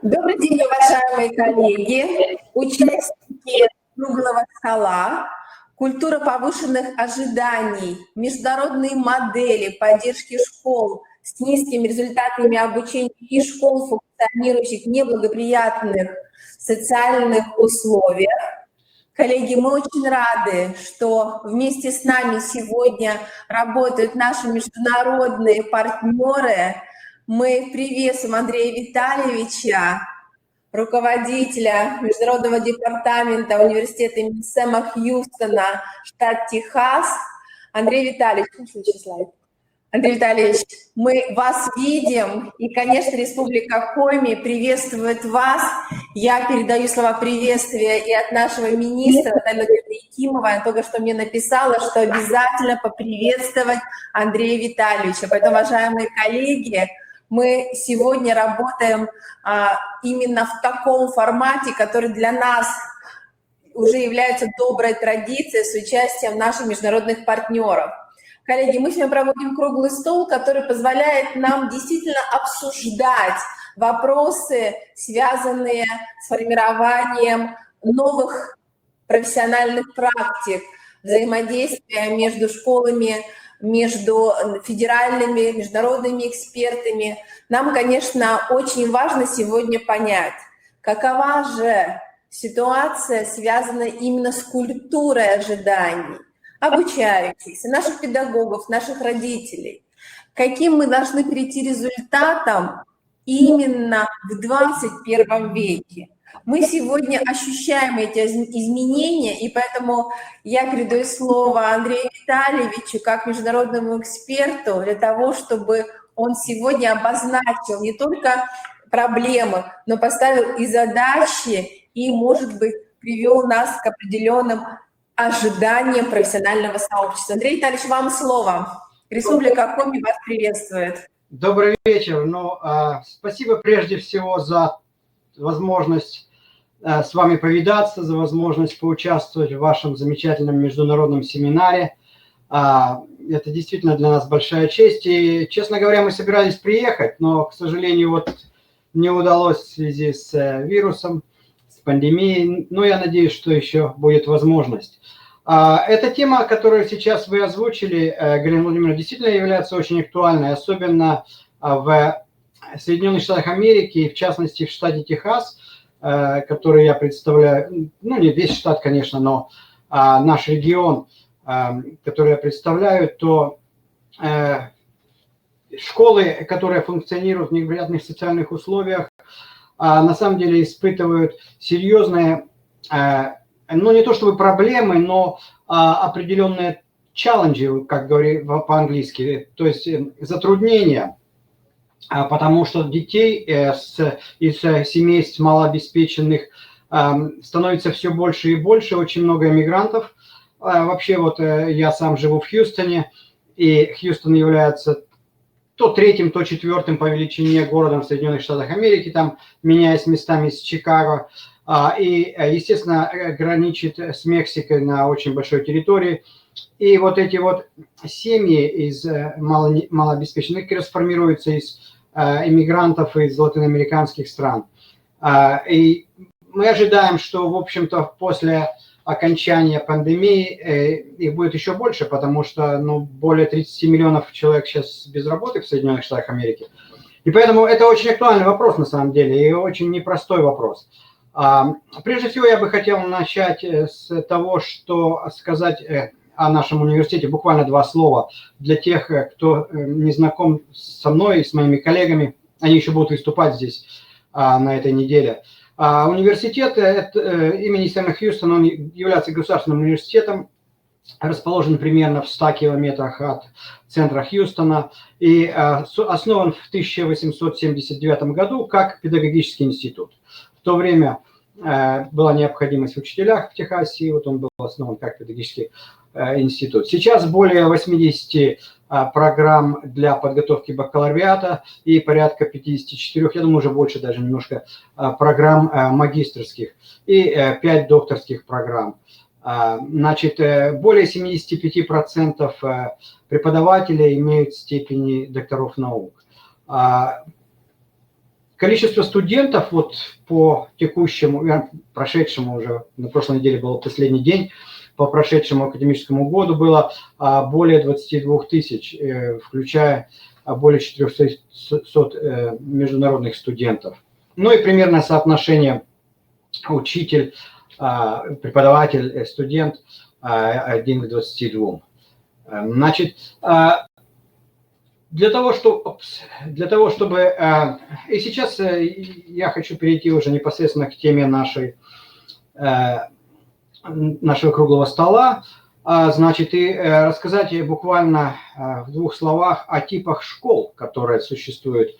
Добрый день, уважаемые коллеги, участники круглого стола, культура повышенных ожиданий, международные модели поддержки школ с низкими результатами обучения и школ, функционирующих в неблагоприятных социальных условиях. Коллеги, мы очень рады, что вместе с нами сегодня работают наши международные партнеры. Мы приветствуем Андрея Витальевича, руководителя Международного департамента университета имени Сэма Хьюстона, штат Техас. Андрей Витальевич, Андрей Витальевич, мы вас видим, и, конечно, Республика Коми приветствует вас. Я передаю слова приветствия и от нашего министра Натальи Якимовой. Она только что мне написала, что обязательно поприветствовать Андрея Витальевича. Поэтому, уважаемые коллеги, мы сегодня работаем именно в таком формате, который для нас уже является доброй традицией с участием наших международных партнеров. Коллеги, мы сегодня проводим круглый стол, который позволяет нам действительно обсуждать вопросы, связанные с формированием новых профессиональных практик, взаимодействия между школами, между федеральными, международными экспертами. Нам, конечно, очень важно сегодня понять, какова же ситуация, связанная именно с культурой ожиданий обучающихся, наших педагогов, наших родителей, каким мы должны перейти результатом именно в 21 веке. Мы сегодня ощущаем эти изменения, и поэтому я передаю слово Андрею Витальевичу как международному эксперту для того, чтобы он сегодня обозначил не только проблемы, но поставил и задачи, и, может быть, привел нас к определенным ожиданиям профессионального сообщества. Андрей Витальевич, вам слово. Республика Коми вас приветствует. Добрый вечер. Спасибо прежде всего за возможность с вами повидаться, за возможность поучаствовать в вашем замечательном международном семинаре. Это действительно для нас большая честь. И, честно говоря, мы собирались приехать, но, к сожалению, не удалось в связи с вирусом, с пандемией. Но я надеюсь, что еще будет возможность. Эта тема, которую сейчас вы озвучили, Галина Владимировна, действительно является очень актуальной, особенно в Соединенных Штатах Америки, и в частности в штате Техас, который я представляю, не весь штат, конечно, но наш регион, который я представляю, то школы, которые функционируют в неблагоприятных социальных условиях, на самом деле испытывают серьезные, не то чтобы проблемы, но определенные челленджи, как говорят по-английски, то есть затруднения, потому что детей из семейств малообеспеченных становится все больше и больше, очень много иммигрантов. Вообще я сам живу в Хьюстоне, и Хьюстон является то третьим, то четвертым по величине городом в Соединенных Штатах Америки, там меняясь местами с Чикаго. И, естественно, граничит с Мексикой на очень большой территории. И эти семьи из малообеспеченных формируются из иммигрантов из латиноамериканских стран. И мы ожидаем, что, в общем-то, после окончания пандемии их будет еще больше, потому что более 30 миллионов человек сейчас без работы в Соединенных Штатах Америки. И поэтому это очень актуальный вопрос на самом деле, и очень непростой вопрос. Прежде всего, я бы хотел начать с того, что сказать о нашем университете. Буквально два слова для тех, кто не знаком со мной и с моими коллегами. Они еще будут выступать здесь на этой неделе. Университет имени Сэма Хьюстона, он является государственным университетом, расположен примерно в 100 километрах от центра Хьюстона и основан в 1879 году как педагогический институт. В то время была необходимость в учителях в Техасе, и он был основан как педагогический институт. Сейчас более 80 программ для подготовки бакалавриата и порядка 54, я думаю, уже больше даже немножко, программ магистерских и 5 докторских программ. Значит, более 75% преподавателей имеют степени докторов наук. Количество студентов вот по текущему, прошедшему уже, на прошлой неделе был последний день, по прошедшему академическому году было более 22 тысяч, включая более 400 международных студентов. Ну и примерно соотношение учитель, преподаватель, студент 1 к 22. Значит, для того, чтобы... И сейчас я хочу перейти уже непосредственно к теме нашего круглого стола, значит, и рассказать буквально в 2 словах о типах школ, которые существуют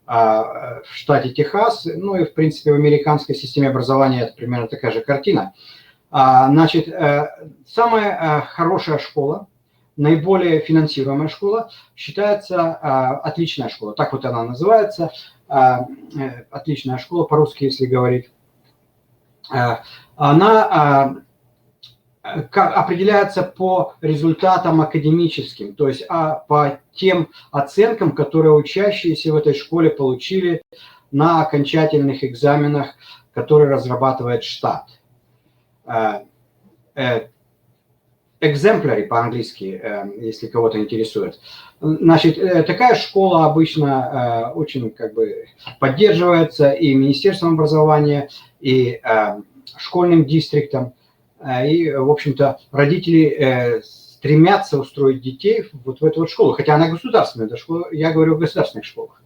в штате Техас, ну и, в принципе, в американской системе образования это примерно такая же картина. Значит, самая хорошая школа, наиболее финансируемая школа считается отличная школа. Так вот она называется, отличная школа, по-русски, если говорить. Она определяется по результатам академическим, то есть по тем оценкам, которые учащиеся в этой школе получили на окончательных экзаменах, которые разрабатывает штат. Exemplary по-английски, если кого-то интересует. Значит, такая школа обычно очень как бы поддерживается и Министерством образования, и школьным дистриктом. И, в общем-то, родители стремятся устроить детей вот в эту вот школу, хотя она государственная, это школа, я говорю о государственных школах.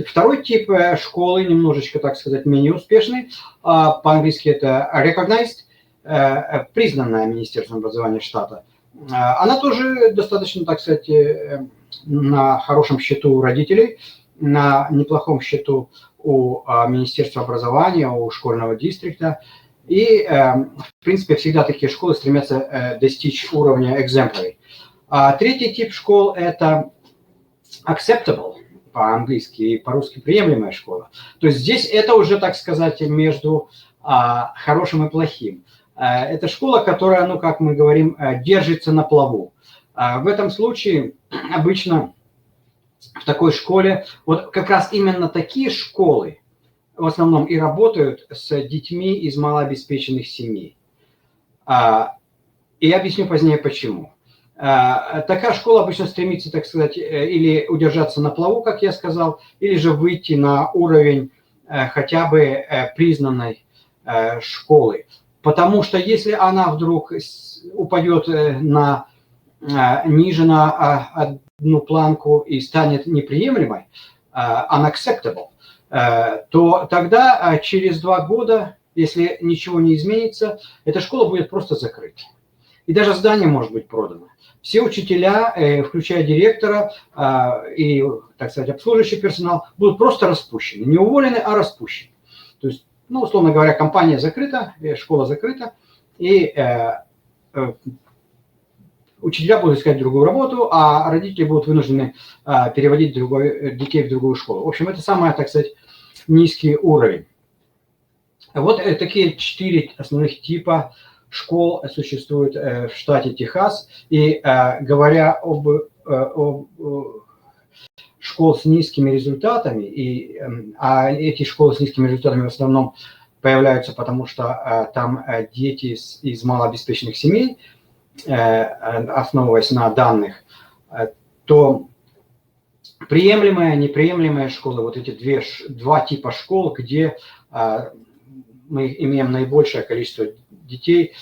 Второй тип школы, немножечко, так сказать, менее успешный, по-английски это recognized, признанная Министерством образования штата. Она тоже достаточно, так сказать, на хорошем счету у родителей, на неплохом счету у Министерства образования, у школьного дистрикта. И, в принципе, всегда такие школы стремятся достичь уровня exemplary. Третий тип школ – это acceptable, по-английски и по-русски приемлемая школа. То есть здесь это уже, так сказать, между хорошим и плохим. Это школа, которая, ну, как мы говорим, держится на плаву. В этом случае обычно в такой школе, вот как раз именно такие школы в основном и работают с детьми из малообеспеченных семей. И я объясню позднее, почему. Такая школа обычно стремится, так сказать, или удержаться на плаву, как я сказал, или же выйти на уровень хотя бы признанной школы. Потому что если она вдруг упадет ниже на одну планку и станет неприемлемой, unacceptable, то тогда через 2 года, если ничего не изменится, эта школа будет просто закрыта. И даже здание может быть продано. Все учителя, включая директора и, так сказать, обслуживающий персонал, будут просто распущены. Не уволены, а распущены. То есть, ну, условно говоря, компания закрыта, школа закрыта, и учителя будут искать другую работу, а родители будут вынуждены переводить детей в другую школу. В общем, это самый, так сказать, низкий уровень. Вот такие 4 основных типа школ существуют в штате Техас. И говоря об школ с низкими результатами, а эти школы с низкими результатами в основном появляются, потому что там дети из малообеспеченных семей, основываясь на данных, то приемлемые, неприемлемые школы, вот эти 2 типа школ, где мы имеем наибольшее количество детей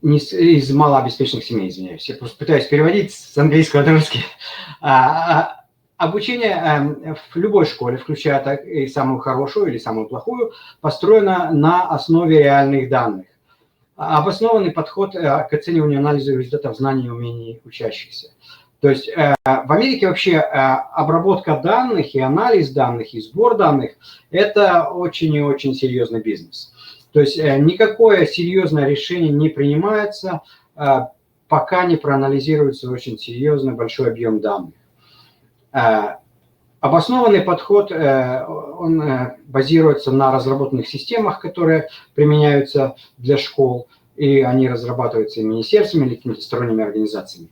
из малообеспеченных семей, извиняюсь. Я просто пытаюсь переводить с английского на русский. Обучение в любой школе, включая и самую хорошую или самую плохую, построено на основе реальных данных. Обоснованный подход к оцениванию и анализу результатов знаний и умений учащихся. То есть в Америке вообще обработка данных и анализ данных, и сбор данных – это очень и очень серьезный бизнес. То есть никакое серьезное решение не принимается, пока не проанализируется очень серьезный большой объем данных. Обоснованный подход, он базируется на разработанных системах, которые применяются для школ. и они разрабатываются и министерствами, или какими-то сторонними организациями.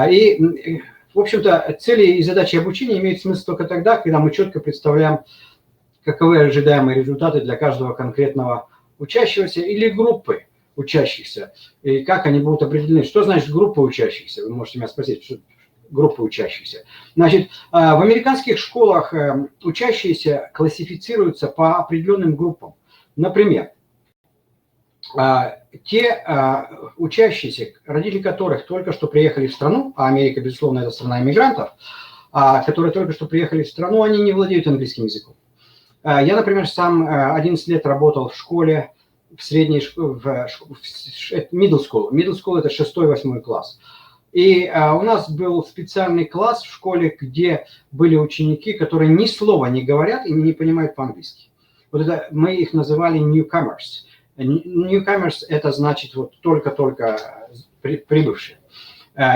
И, в общем-то, цели и задачи обучения имеют смысл только тогда, когда мы четко представляем, каковы ожидаемые результаты для каждого конкретного учащегося или группы учащихся, и как они будут определены. Что значит группа учащихся? Вы можете меня спросить, что группа учащихся. Значит, в американских школах учащиеся классифицируются по определенным группам. Например, те учащиеся, родители которых только что приехали в страну, а Америка, безусловно, это страна иммигрантов, которые только что приехали в страну, они не владеют английским языком. Я, например, сам 11 лет работал в школе, в средней школе, в middle school. Middle school – это 6-8 класс. И у нас был специальный класс в школе, где были ученики, которые ни слова не говорят и не понимают по-английски. Вот это мы их называли newcomers. Newcomers – это значит вот только-только прибывшие.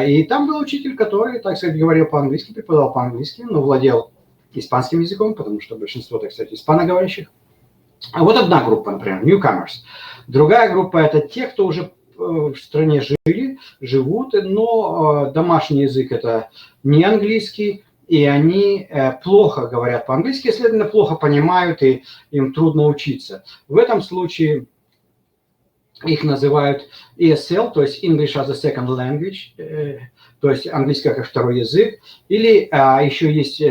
И там был учитель, который, так сказать, говорил по-английски, преподавал по-английски, но владел испанским языком, потому что большинство, так сказать, испаноговорящих. А вот одна группа, например, newcomers. Другая группа – это те, кто уже в стране живут, но домашний язык – это не английский, и они плохо говорят по-английски, следовательно, плохо понимают, и им трудно учиться. В этом случае их называют ESL, то есть English as a Second Language, то есть английский как второй язык, или еще есть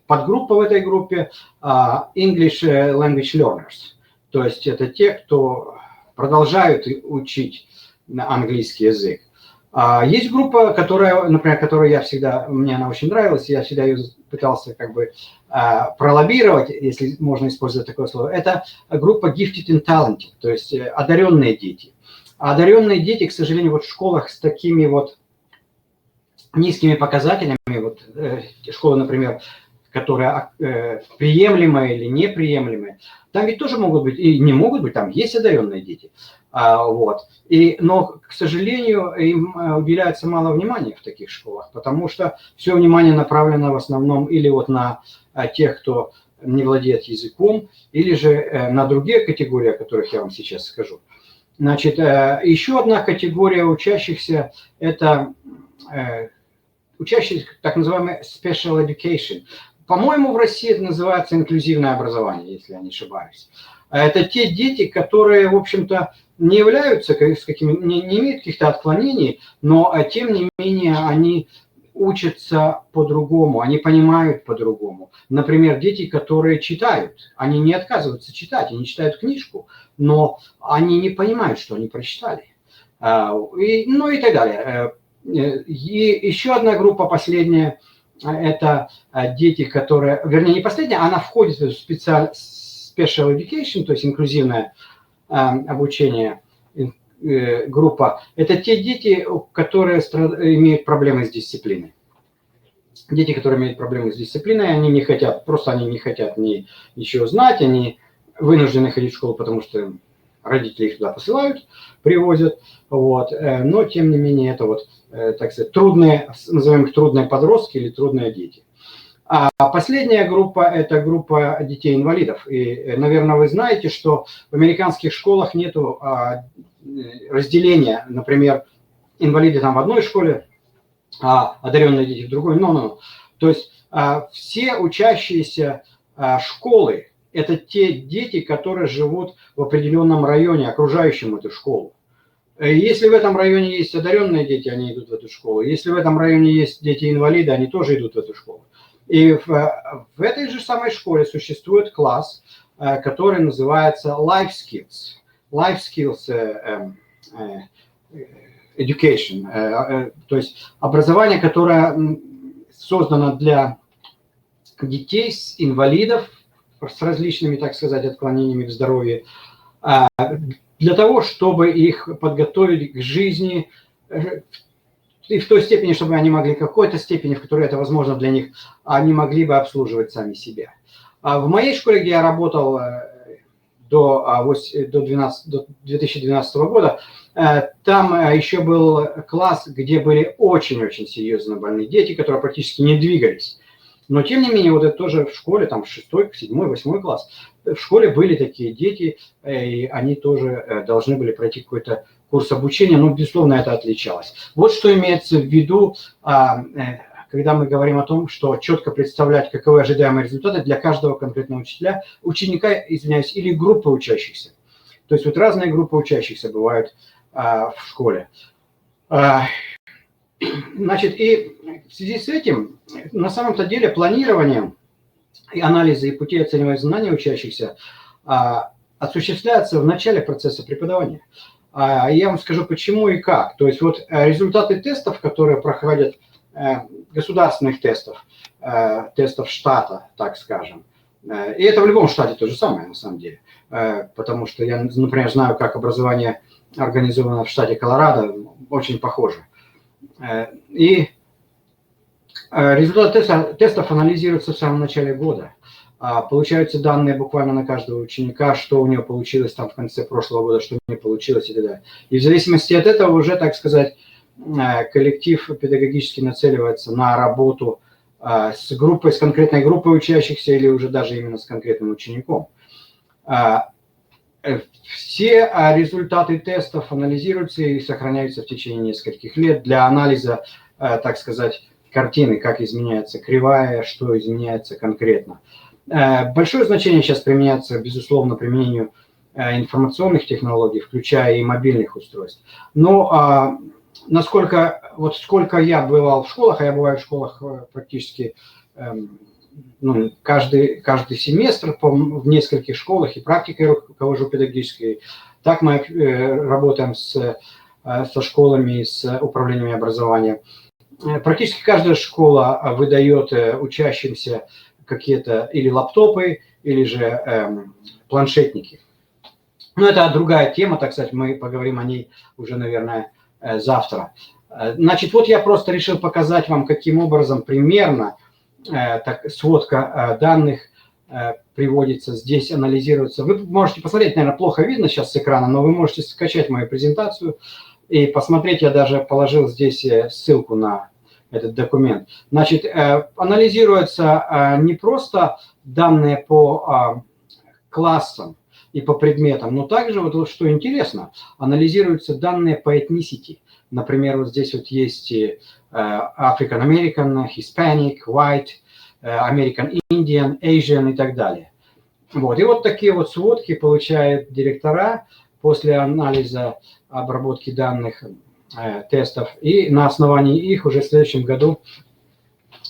подгруппа в этой группе English Language Learners, то есть это те, кто продолжают учить английский язык. Есть группа, которая, например, мне она очень нравилась, я всегда ее пытался как бы пролоббировать, если можно использовать такое слово. Это группа gifted and talented, то есть одаренные дети. А одаренные дети, к сожалению, вот в школах с такими вот низкими показателями, вот школа, например, которая приемлемая или неприемлемая, там ведь тоже могут быть и не могут быть, там есть одаренные дети. Вот. Но, к сожалению, им уделяется мало внимания в таких школах, потому что все внимание направлено в основном или вот на тех, кто не владеет языком, или же на другие категории, о которых я вам сейчас скажу. Значит, еще одна категория учащихся – это учащиеся, так называемый special education. По-моему, в России это называется инклюзивное образование, если я не ошибаюсь. Это те дети, которые, в общем-то, не являются, не имеют каких-то отклонений, но, тем не менее, они учатся по-другому, они понимают по-другому. Например, дети, которые читают, они не отказываются читать, они читают книжку, но они не понимают, что они прочитали. Ну и так далее. И еще одна группа, последняя, это дети, которые, вернее, не последняя, она входит в special education, то есть инклюзивное обучение группа. Это те дети, которые имеют проблемы с дисциплиной. Дети, которые имеют проблемы с дисциплиной, они не хотят ничего знать, они вынуждены ходить в школу, потому что родители их туда посылают, привозят. Вот. Но, тем не менее, это вот, так сказать, трудные, назовем их трудные подростки или трудные дети. А последняя группа – это группа детей-инвалидов. И, наверное, вы знаете, что в американских школах нет разделения. Например, инвалиды там в одной школе, а одаренные дети в другой. То есть все учащиеся школы – это те дети, которые живут в определенном районе, окружающем эту школу. Если в этом районе есть одаренные дети, они идут в эту школу. Если в этом районе есть дети-инвалиды, они тоже идут в эту школу. И в этой же самой школе существует класс, который называется Life Skills. Life Skills Education. То есть образование, которое создано для детей, инвалидов с различными, так сказать, отклонениями в здоровье, для того, чтобы их подготовить к жизни и в той степени, чтобы они могли, какой-то степени, в которой это возможно для них, они могли бы обслуживать сами себя. В моей школе, где я работал до 2012 года, там еще был класс, где были очень-очень серьезно больные дети, которые практически не двигались. Но, тем не менее, вот это тоже в школе, там 6, 7, 8 класс, в школе были такие дети, и они тоже должны были пройти какой-то курс обучения, но, безусловно, это отличалось. Вот что имеется в виду, когда мы говорим о том, что четко представлять, каковы ожидаемые результаты для каждого конкретного ученика, извиняюсь, или группы учащихся. То есть вот разные группы учащихся бывают в школе. Значит, и в связи с этим, на самом-то деле, планирование и анализы и пути оценивания знаний учащихся осуществляются в начале процесса преподавания. Я вам скажу, почему и как. То есть вот результаты тестов, которые проходят, государственных тестов, тестов штата, так скажем, и это в любом штате то же самое, на самом деле, потому что я, например, знаю, как образование организовано в штате Колорадо, очень похоже. И результаты тестов анализируются в самом начале года. Получаются данные буквально на каждого ученика, что у него получилось там в конце прошлого года, что не получилось и так далее. И в зависимости от этого уже, так сказать, коллектив педагогически нацеливается на работу с группой, с конкретной группой учащихся или уже даже именно с конкретным учеником. Все результаты тестов анализируются и сохраняются в течение нескольких лет для анализа, так сказать, картины, как изменяется кривая, что изменяется конкретно. Большое значение сейчас применяется, безусловно, применению информационных технологий, включая и мобильных устройств. Но насколько, вот сколько я бывал в школах, а я бываю в школах практически каждый семестр в нескольких школах, и практикой руковожу педагогической, так мы работаем со школами, с управлениями образования. Практически каждая школа выдает учащимся какие-то или лаптопы, или же планшетники. Но это другая тема, так сказать, мы поговорим о ней уже, наверное, завтра. Значит, вот я просто решил показать вам, каким образом примерно сводка данных приводится здесь, анализируется. Вы можете посмотреть, наверное, плохо видно сейчас с экрана, но вы можете скачать мою презентацию и посмотреть. Я даже положил здесь ссылку на этот документ. Значит, анализируются не просто данные по классам и по предметам, но также, вот что интересно, анализируются данные по ethnicity. Например, вот здесь вот есть African American, Hispanic, White, American Indian, Asian и так далее. Вот. И вот такие вот сводки получают директора после анализа, обработки данных, тестов, и на основании их уже в следующем году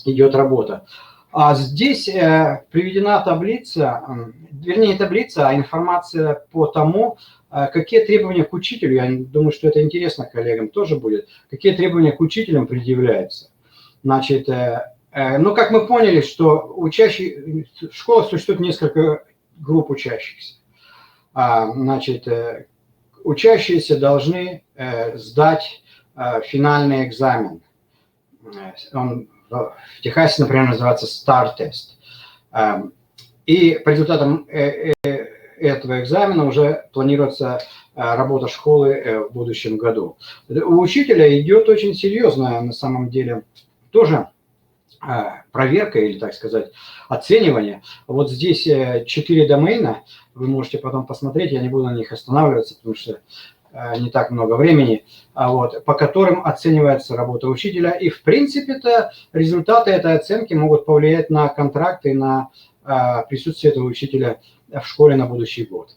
идет работа. А здесь приведена таблица, вернее, таблица, а информация по тому, какие требования к учителю, я думаю, что это интересно коллегам тоже будет, какие требования к учителям предъявляются. Значит, ну, как мы поняли, что в школах существует несколько групп учащихся. Значит, учащиеся должны сдать финальный экзамен. Он в Техасе, например, называется STAR-тест. И по результатам этого экзамена уже планируется работа школы в будущем году. У учителя идет очень серьезная, на самом деле, тоже проверка или, так сказать, оценивание. Вот здесь 4 домена, вы можете потом посмотреть, я не буду на них останавливаться, потому что не так много времени, вот, по которым оценивается работа учителя. И, в принципе-то, результаты этой оценки могут повлиять на контракт и на присутствие этого учителя в школе на будущий год.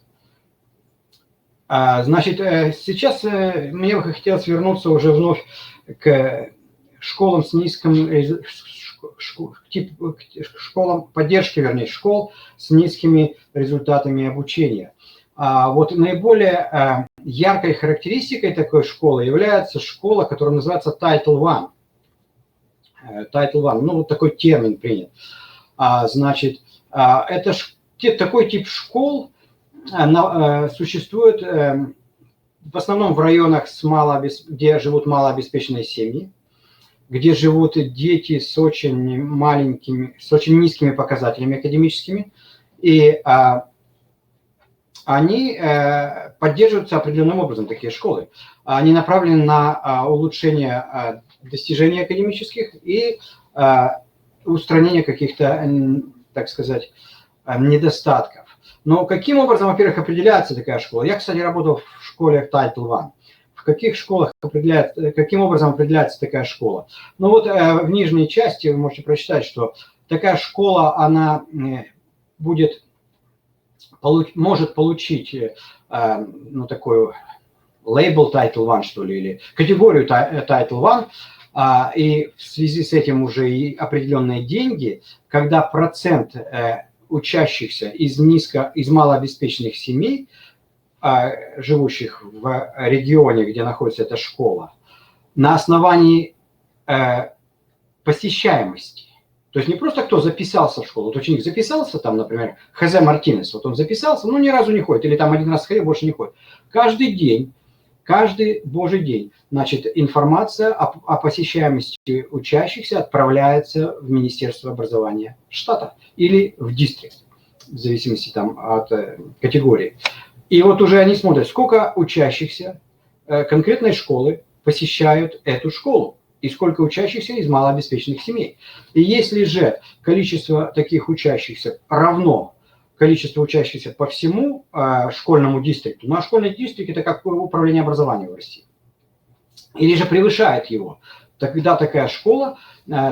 Значит, сейчас мне бы хотелось вернуться уже вновь к школам с низким, школам поддержки, вернее, школ с низкими результатами обучения. Вот наиболее яркой характеристикой такой школы является школа, которая называется Title I. Title I, ну, вот такой термин принят. Значит, это такой тип школ существует в основном в районах, где живут малообеспеченные семьи, где живут дети с очень маленькими, с очень низкими показателями академическими, и они поддерживаются определенным образом, такие школы. Они направлены на улучшение достижений академических и устранение каких-то, так сказать, недостатков. Но каким образом, во-первых, определяется такая школа? Я, кстати, работал в школе Title I, в в каких школах каким образом определяется такая школа. Ну вот в нижней части вы можете прочитать, что такая школа, она может получить ну, такую label Title I, что ли, или категорию Title I, и в связи с этим уже и определенные деньги, когда процент учащихся из малообеспеченных семей, живущих в регионе, где находится эта школа, на основании посещаемости. То есть не просто кто записался в школу, вот ученик записался там, например, Хозе Мартинес, вот он записался, но ни разу не ходит, или там один раз ходил, больше не ходит. Каждый день, каждый божий день, значит, информация о посещаемости учащихся отправляется в Министерство образования штата или в дистрикт, в зависимости там от категории. И вот уже они смотрят, сколько учащихся конкретной школы посещают эту школу и сколько учащихся из малообеспеченных семей. И если же количество таких учащихся равно количеству учащихся по всему школьному дистрикту, ну а школьный дистрикт – это как управление образованием в России, или же превышает его, тогда такая школа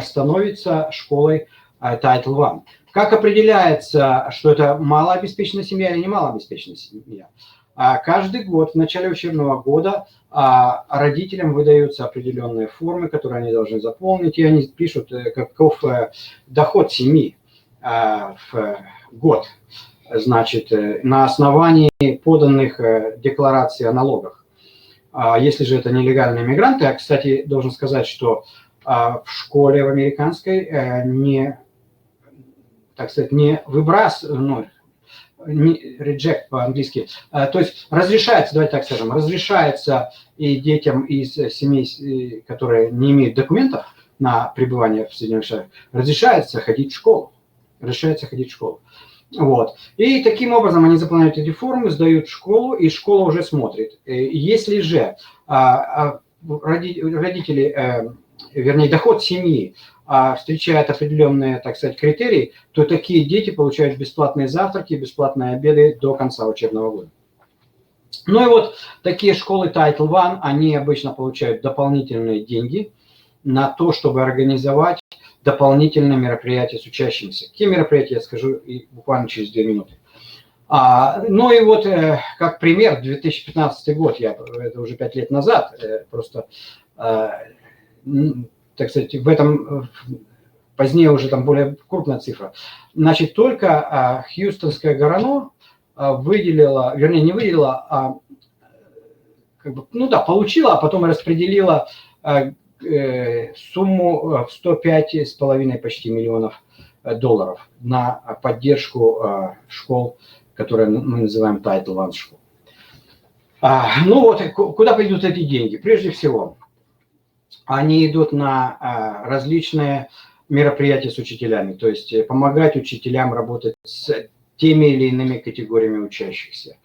становится школой Title I. Как определяется, что это малообеспеченная семья или не малообеспеченная семья? Каждый год, в начале учебного года, родителям выдаются определенные формы, которые они должны заполнить, и они пишут, каков доход семьи в год, значит, на основании поданных деклараций о налогах. Если же это нелегальные мигранты, я, кстати, должен сказать, что в школе в американской так сказать, не выбрасывают, reject по-английски, то есть разрешается, давайте так скажем, разрешается и детям из семей, которые не имеют документов на пребывание в Соединенных Штатах, разрешается ходить в школу. Вот. И таким образом они заполняют эти формы, сдают в школу, и школа уже смотрит. Если же родители, вернее, доход семьи встречает определенные, так сказать, критерии, то такие дети получают бесплатные завтраки, бесплатные обеды до конца учебного года. Ну и вот такие школы Title I, они обычно получают дополнительные деньги на то, чтобы организовать дополнительные мероприятия с учащимися. Какие мероприятия, я скажу буквально через 2 минуты. Ну и вот как пример, 2015 год, это уже 5 лет назад, просто, так сказать, в этом позднее уже там более крупная цифра. Значит, только Хьюстонская ГРАНО выделила, вернее, не выделила, а как бы, ну да, получила, а потом распределила сумму в 105,5 почти миллионов долларов на поддержку школ, которые мы называем Title I школ. Ну вот, куда пойдут эти деньги? Прежде всего, они идут на различные мероприятия с учителями, то есть помогать учителям работать с теми или иными категориями учащихся.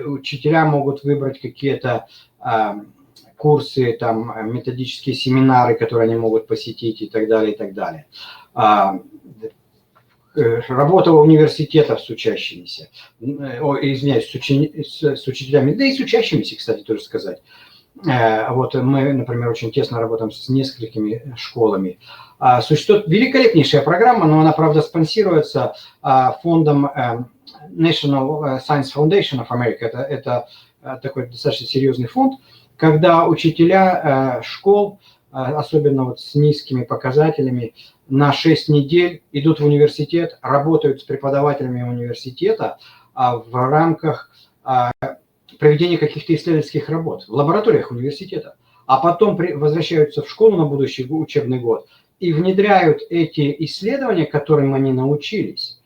Учителя могут выбрать какие-то курсы, там, методические семинары, которые они могут посетить и так далее, и так далее. Работа университетов с учащимися, извиняюсь, с учителями, да и с учащимися, кстати, тоже сказать. Вот мы, например, очень тесно работаем с несколькими школами. Существует великолепнейшая программа, но она, правда, спонсируется фондом National Science Foundation of America. Это такой достаточно серьезный фонд, когда учителя школ, особенно вот с низкими показателями, на 6 недель идут в университет, работают с преподавателями университета в рамках проведения каких-то исследовательских работ в лабораториях университета, а потом возвращаются в школу на будущий учебный год и внедряют эти исследования, которым они научились,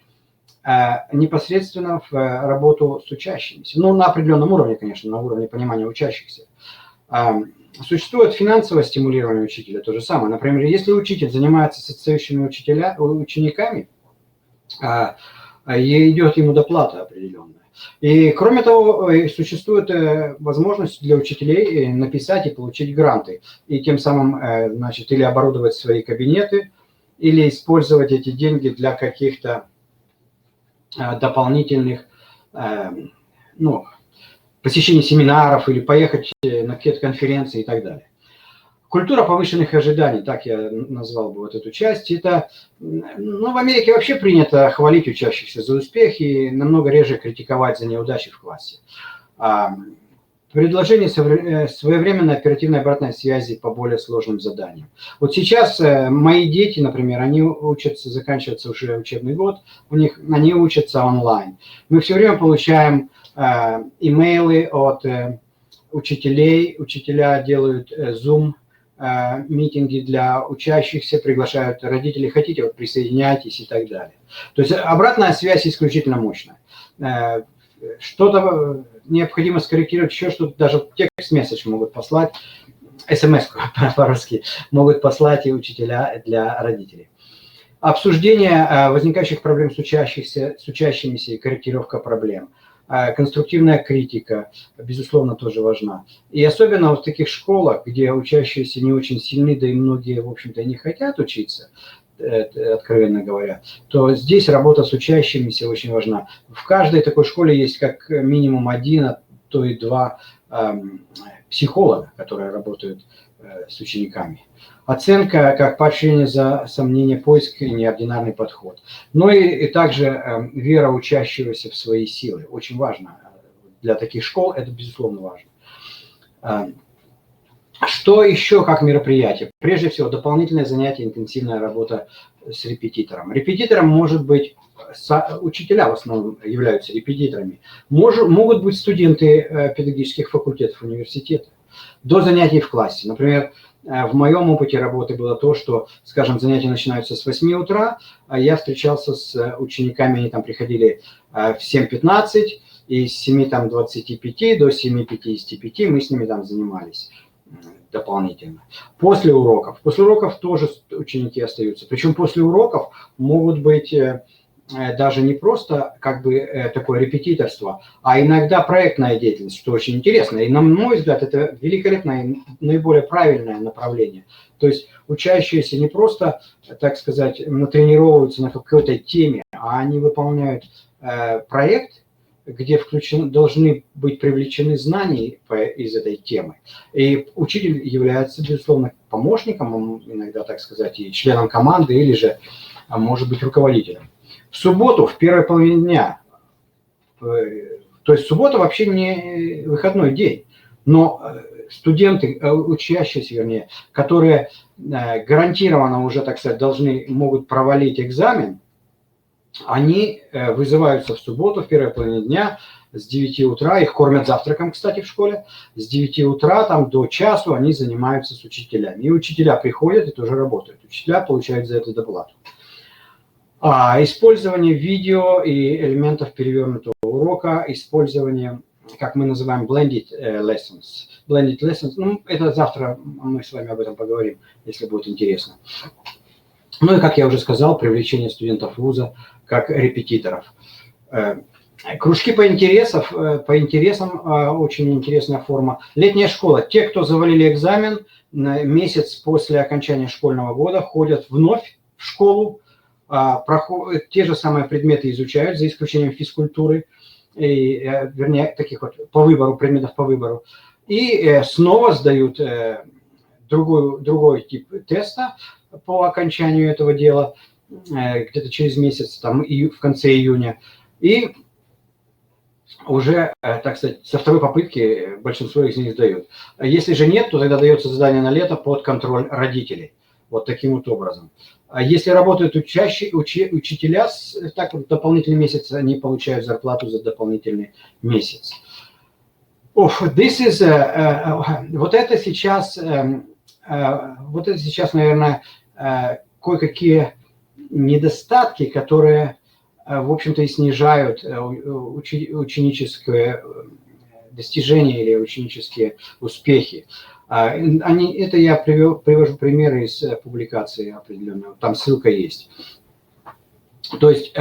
непосредственно в работу с учащимися. Ну, на определенном уровне, конечно, на уровне понимания учащихся. Существует финансовое стимулирование учителя, то же самое. Например, если учитель занимается с отстающими учениками, идет ему доплата определенная. И кроме того, существует возможность для учителей написать и получить гранты. И тем самым, значит, или оборудовать свои кабинеты, или использовать эти деньги для каких-то дополнительных, ну, посещение семинаров или поехать на какие-то конференции и так далее. Культура повышенных ожиданий, так я назвал бы вот эту часть, это, ну, в Америке вообще принято хвалить учащихся за успехи и намного реже критиковать за неудачи в классе. Предложение своевременной оперативной обратной связи по более сложным заданиям. Вот сейчас мои дети, например, они учатся, заканчивается уже учебный год, они учатся онлайн. Мы все время получаем имейлы от учителей, учителя делают Zoom митинги для учащихся, приглашают родителей, хотите, вот присоединяйтесь и так далее. То есть обратная связь исключительно мощная. Что-то необходимо скорректировать, еще что-то, даже текст-месседж могут послать, смс по-русски могут послать и учителя для родителей. Обсуждение возникающих проблем с учащимися и корректировка проблем. Конструктивная критика, безусловно, тоже важна. И особенно в таких школах, где учащиеся не очень сильны, да и многие, в общем-то, не хотят учиться, откровенно говоря, то здесь работа с учащимися очень важна. В каждой такой школе есть как минимум один, а то и два психолога, которые работают с учениками. Оценка как поощрение за сомнение, поиск и неординарный подход. Ну и также вера учащегося в свои силы. Очень важно для таких школ, это безусловно важно. Что еще как мероприятие? Прежде всего, дополнительное занятие, интенсивная работа с репетитором. Репетитором может быть, учителя в основном являются репетиторами, могут быть студенты педагогических факультетов университета. До занятий в классе. Например, в моем опыте работы было то, что, скажем, занятия начинаются с 8 утра, а я встречался с учениками, они там приходили в 7:15, и с 7:25 до 7:55 мы с ними там занимались дополнительно. После уроков тоже ученики остаются. Причем после уроков могут быть даже не просто как бы такое репетиторство, а иногда проектная деятельность, что очень интересно. И на мой взгляд, это великолепное, наиболее правильное направление. То есть учащиеся не просто, так сказать, натренировываются на какой-то теме, а они выполняют проект, где должны быть привлечены знания из этой темы. И учитель является, безусловно, помощником, иногда, так сказать, и членом команды, или же, может быть, руководителем. В субботу, в первой половине дня, то есть суббота вообще не выходной день, но студенты, учащиеся, вернее, которые гарантированно уже, так сказать, могут провалить экзамен, они вызываются в субботу, в первой половине дня, с 9 утра, их кормят завтраком, кстати, в школе, с 9 утра там, до часу они занимаются с учителями. И учителя приходят и тоже работают. Учителя получают за это доплату. Использование видео и элементов перевернутого урока, использование, как мы называем, blended lessons. Blended lessons, ну, это завтра мы с вами об этом поговорим, если будет интересно. Ну и, как я уже сказал, привлечение студентов вуза как репетиторов. Кружки по интересам очень интересная форма. Летняя школа. Те, кто завалили экзамен, месяц после окончания школьного года ходят вновь в школу, те же самые предметы изучают, за исключением физкультуры, вернее, таких вот по выбору, предметов по выбору, и снова сдают другой тип теста по окончанию этого дела, где-то через месяц, там, в конце июня, и уже, так сказать, со второй попытки большинство из них сдают. Если же нет, то тогда дается задание на лето под контроль родителей. Вот таким вот образом. А если работают учителя, так вот дополнительный месяц, они получают зарплату за дополнительный месяц. Вот это сейчас, наверное, кое-какие недостатки, которые, в общем-то, и снижают ученическое достижение или ученические успехи. Это я привожу примеры из публикации определенного, там ссылка есть. То есть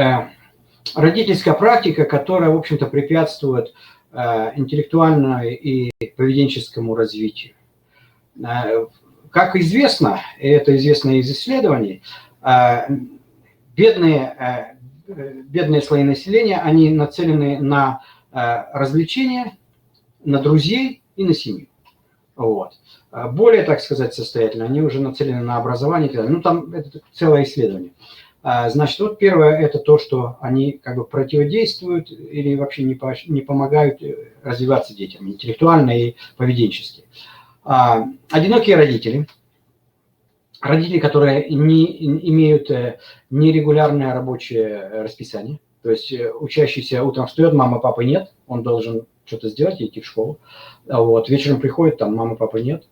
родительская практика, которая, в общем-то, препятствует интеллектуальному и поведенческому развитию. Как известно, и это известно из исследований, бедные слои населения, они нацелены на развлечения, на друзей и на семью. Вот. Более, так сказать, состоятельно, они уже нацелены на образование. Ну, там это целое исследование. Значит, вот первое – это то, что они как бы противодействуют или вообще не помогают развиваться детям интеллектуально и поведенчески. Одинокие родители, которые не имеют нерегулярное рабочее расписание, то есть учащийся утром встает, мамы, папы нет, он должен что-то сделать и идти в школу. Вот. Вечером приходит, там мамы, папы нет,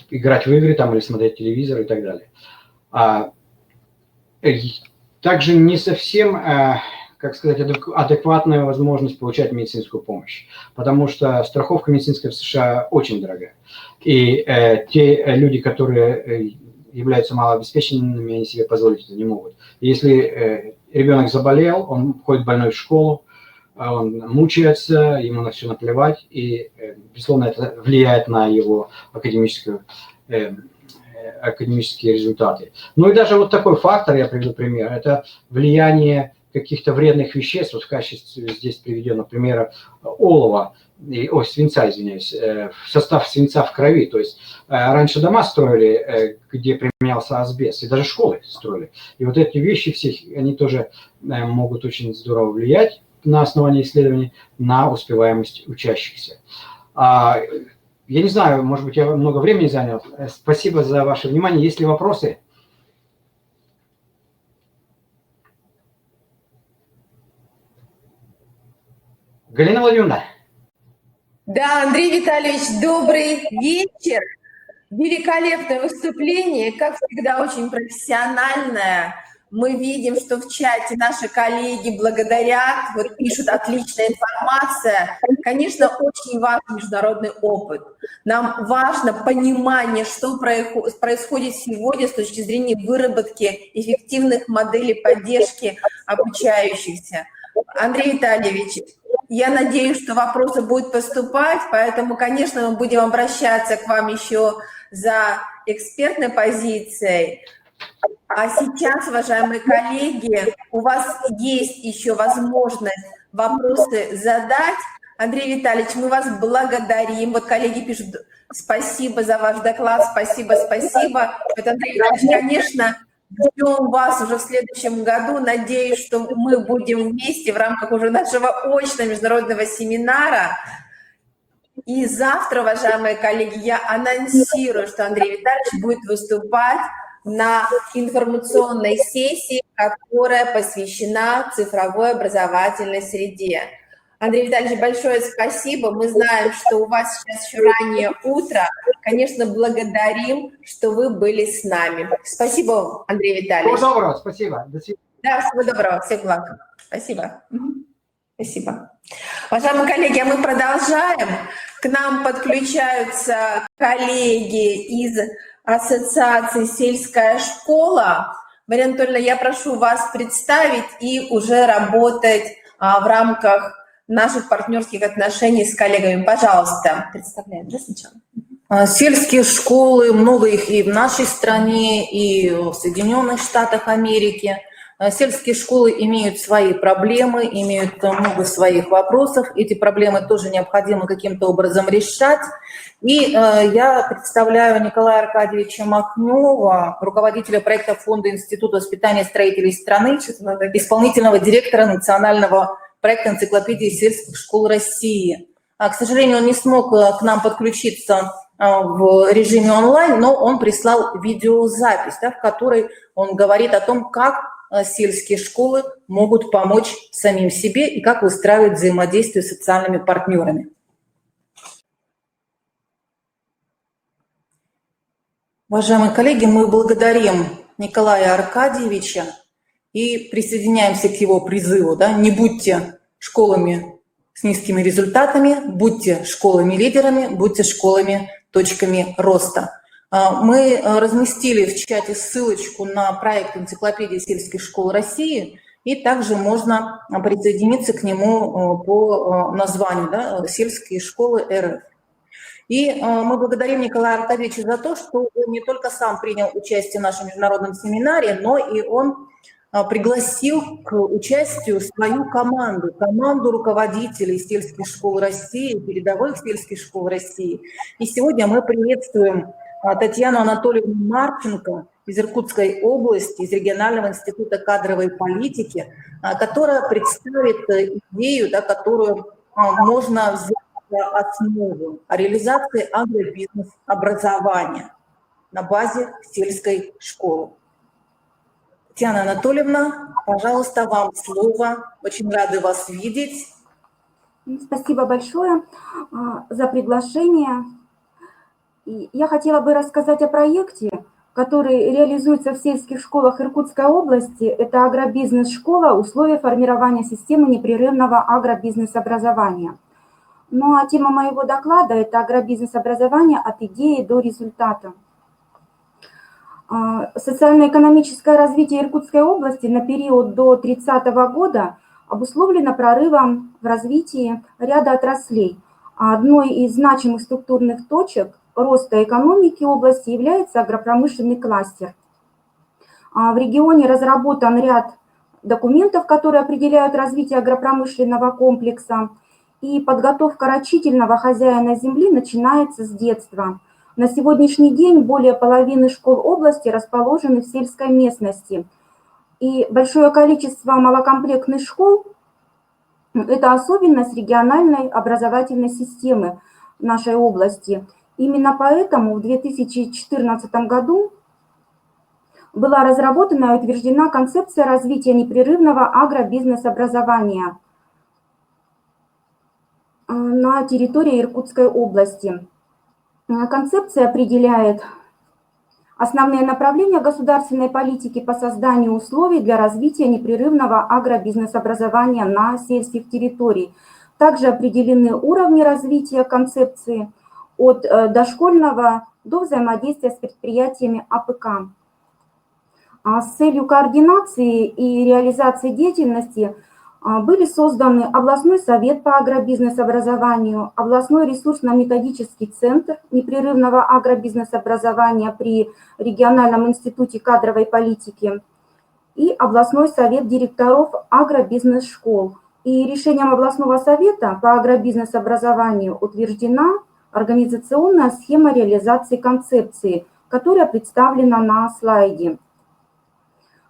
играть в игры там, или смотреть телевизор и так далее. Также не совсем, как сказать, адекватная возможность получать медицинскую помощь, потому что страховка медицинская в США очень дорогая. И те люди, которые являются малообеспеченными, они себе позволить это не могут. Если ребенок заболел, он ходит больной в школу, он мучается, ему на все наплевать, и, безусловно, это влияет на его академические результаты. Ну и даже вот такой фактор, я приведу пример, это влияние каких-то вредных веществ, вот в качестве здесь приведено пример олова, свинца, извиняюсь, в состав свинца в крови. То есть раньше дома строили, где применялся асбест, и даже школы строили. И вот эти вещи все, они тоже могут очень здорово влиять на основании исследований на успеваемость учащихся. Я не знаю, может быть, я много времени занял. Спасибо за ваше внимание. Есть ли вопросы? Галина Владимировна. Да, Андрей Витальевич, добрый вечер. Великолепное выступление, как всегда, очень профессиональное. Мы видим, что в чате наши коллеги благодарят, вот пишут отличная информация. Конечно, очень важен международный опыт. Нам важно понимание, что происходит сегодня с точки зрения выработки эффективных моделей поддержки обучающихся. Андрей Витальевич, я надеюсь, что вопросы будут поступать, поэтому, конечно, мы будем обращаться к вам еще за экспертной позицией. А сейчас, уважаемые коллеги, у вас есть еще возможность вопросы задать. Андрей Витальевич, мы вас благодарим. Вот коллеги пишут, спасибо за ваш доклад, спасибо, спасибо. Вот, Андрей Витальевич, конечно, ждем вас уже в следующем году. Надеюсь, что мы будем вместе в рамках уже нашего очного международного семинара. И завтра, уважаемые коллеги, я анонсирую, что Андрей Витальевич будет выступать на информационной сессии, которая посвящена цифровой образовательной среде. Андрей Витальевич, большое спасибо. Мы знаем, что у вас сейчас еще раннее утро. Конечно, благодарим, что вы были с нами. Спасибо вам, Андрей Витальевич. Всего доброго, спасибо. До свидания. Да, всего доброго, всех благ. Спасибо. Спасибо. Уважаемые коллеги, а мы продолжаем. К нам подключаются коллеги из Ассоциации «Сельская школа». Мария Анатольевна, я прошу вас представить и уже работать в рамках наших партнерских отношений с коллегами. Пожалуйста, представляем, да, сначала? Сельские школы, много их и в нашей стране, и в Соединенных Штатах Америки. Сельские школы имеют свои проблемы, имеют много своих вопросов. Эти проблемы тоже необходимо каким-то образом решать. И я представляю Николая Аркадьевича Махнева, руководителя проекта Фонда Института воспитания строителей страны, исполнительного директора национального проекта энциклопедии сельских школ России. К сожалению, он не смог к нам подключиться в режиме онлайн, но он прислал видеозапись, да, в которой он говорит о том, как сельские школы могут помочь самим себе и как выстраивать взаимодействие с социальными партнерами. Уважаемые коллеги, мы благодарим Николая Аркадьевича и присоединяемся к его призыву. Да? Не будьте школами с низкими результатами, будьте школами-лидерами, будьте школами-точками роста. Мы разместили в чате ссылочку на проект энциклопедии сельских школ России, и также можно присоединиться к нему по названию, да, «Сельские школы РФ». И мы благодарим Николая Аркадьевича за то, что он не только сам принял участие в нашем международном семинаре, но и он пригласил к участию свою команду руководителей сельских школ России, передовых сельских школ России. И сегодня мы приветствуем Татьяну Анатольевну Марченко из Иркутской области, из регионального института кадровой политики, которая представит идею, да, которую можно взять за основу реализации агробизнес-образования на базе сельской школы. Татьяна Анатольевна, пожалуйста, вам слово. Очень рады вас видеть. Спасибо большое за приглашение. И я хотела бы рассказать о проекте, который реализуется в сельских школах Иркутской области. Это агробизнес-школа «Условия формирования системы непрерывного агробизнес-образования». Ну а тема моего доклада – это агробизнес-образование от идеи до результата. Социально-экономическое развитие Иркутской области на период до 30 года обусловлено прорывом в развитии ряда отраслей. Одной из значимых структурных точек роста экономики области является агропромышленный кластер. В регионе разработан ряд документов, которые определяют развитие агропромышленного комплекса, и подготовка рачительного хозяина земли начинается с детства. На сегодняшний день более половины школ области расположены в сельской местности. И большое количество малокомплектных школ – это особенность региональной образовательной системы нашей области. Именно поэтому в 2014 году была разработана и утверждена концепция развития непрерывного агробизнес-образования на территории Иркутской области. Концепция определяет основные направления государственной политики по созданию условий для развития непрерывного агробизнес-образования на сельских территориях. Также определены уровни развития концепции от дошкольного до взаимодействия с предприятиями АПК. С целью координации и реализации деятельности были созданы областной совет по агробизнес-образованию, областной ресурсно-методический центр непрерывного агробизнес-образования при региональном институте кадровой политики и областной совет директоров агробизнес-школ. И решением областного совета по агробизнес-образованию утверждена организационная схема реализации концепции, которая представлена на слайде.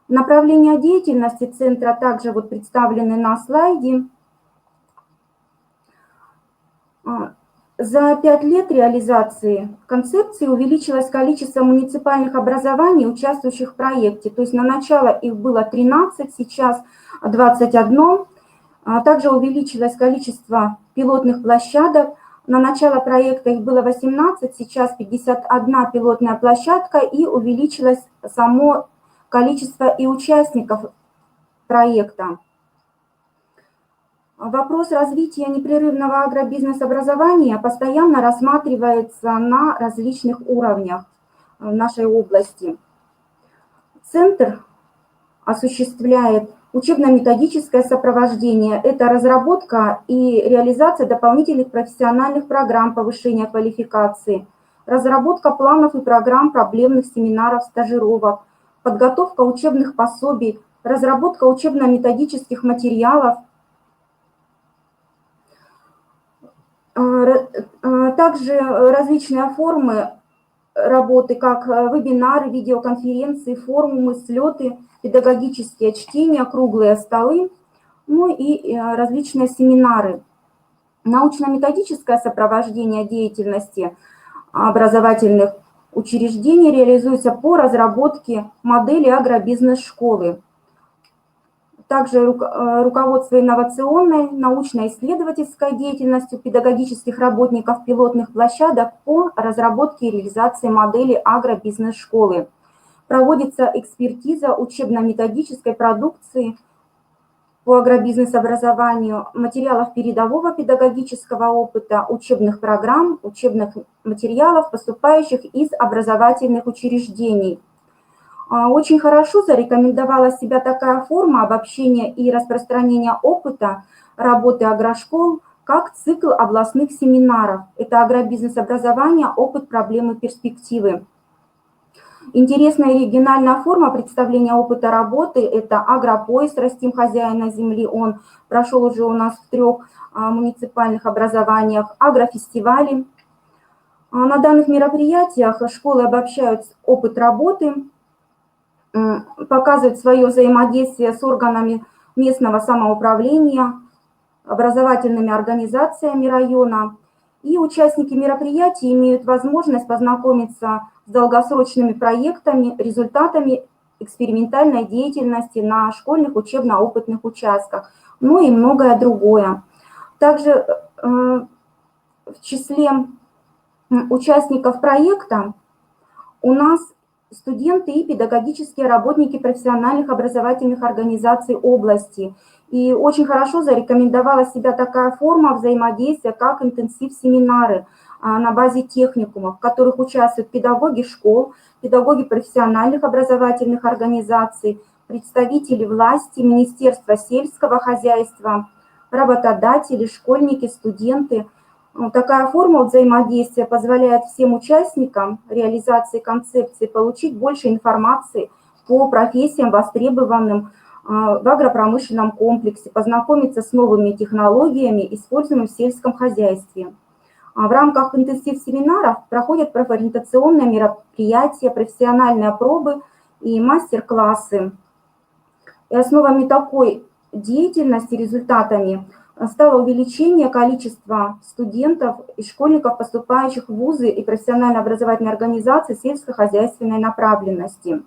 Направления деятельности центра также представлены на слайде. За 5 лет реализации концепции увеличилось количество муниципальных образований, участвующих в проекте. То есть на начало их было 13, сейчас 21. Также увеличилось количество пилотных площадок. На начало проекта их было 18, сейчас 51 пилотная площадка, и увеличилось само количество и участников проекта. Вопрос развития непрерывного агробизнес-образования постоянно рассматривается на различных уровнях в нашей области. Центр осуществляет учебно-методическое сопровождение, это разработка и реализация дополнительных профессиональных программ повышения квалификации, разработка планов и программ проблемных семинаров, стажировок, подготовка учебных пособий, разработка учебно-методических материалов. Также различные формы работы, как вебинары, видеоконференции, форумы, слеты, педагогические чтения, круглые столы, ну и различные семинары. Научно-методическое сопровождение деятельности образовательных учреждений реализуется по разработке модели агробизнес-школы. Также руководство инновационной, научно-исследовательской деятельностью педагогических работников пилотных площадок по разработке и реализации модели агробизнес-школы. Проводится экспертиза учебно-методической продукции по агробизнес-образованию, материалов передового педагогического опыта, учебных программ, учебных материалов, поступающих из образовательных учреждений. Очень хорошо зарекомендовала себя такая форма обобщения и распространения опыта работы агрошкол, как цикл областных семинаров. Это агробизнес-образование, опыт, проблемы, перспективы. Интересная региональная форма представления опыта работы – это агропоезд «Растим хозяина земли». Он прошел уже у нас в 3 муниципальных образованиях. Агрофестивали. На данных мероприятиях школы обобщают опыт работы, показывают свое взаимодействие с органами местного самоуправления, образовательными организациями района. И участники мероприятий имеют возможность познакомиться с долгосрочными проектами, результатами экспериментальной деятельности на школьных учебно-опытных участках, ну и многое другое. Также в числе участников проекта у нас студенты и педагогические работники профессиональных образовательных организаций области. И очень хорошо зарекомендовала себя такая форма взаимодействия, как интенсив-семинары на базе техникумов, в которых участвуют педагоги школ, педагоги профессиональных образовательных организаций, представители власти, Министерства сельского хозяйства, работодатели, школьники, студенты. Такая форма взаимодействия позволяет всем участникам реализации концепции получить больше информации по профессиям, востребованным в агропромышленном комплексе, познакомиться с новыми технологиями, используемыми в сельском хозяйстве. В рамках интенсив-семинаров проходят профориентационные мероприятия, профессиональные пробы и мастер-классы. И основами такой деятельности, результатами стало увеличение количества студентов и школьников, поступающих в вузы и профессионально-образовательные организации сельскохозяйственной направленности.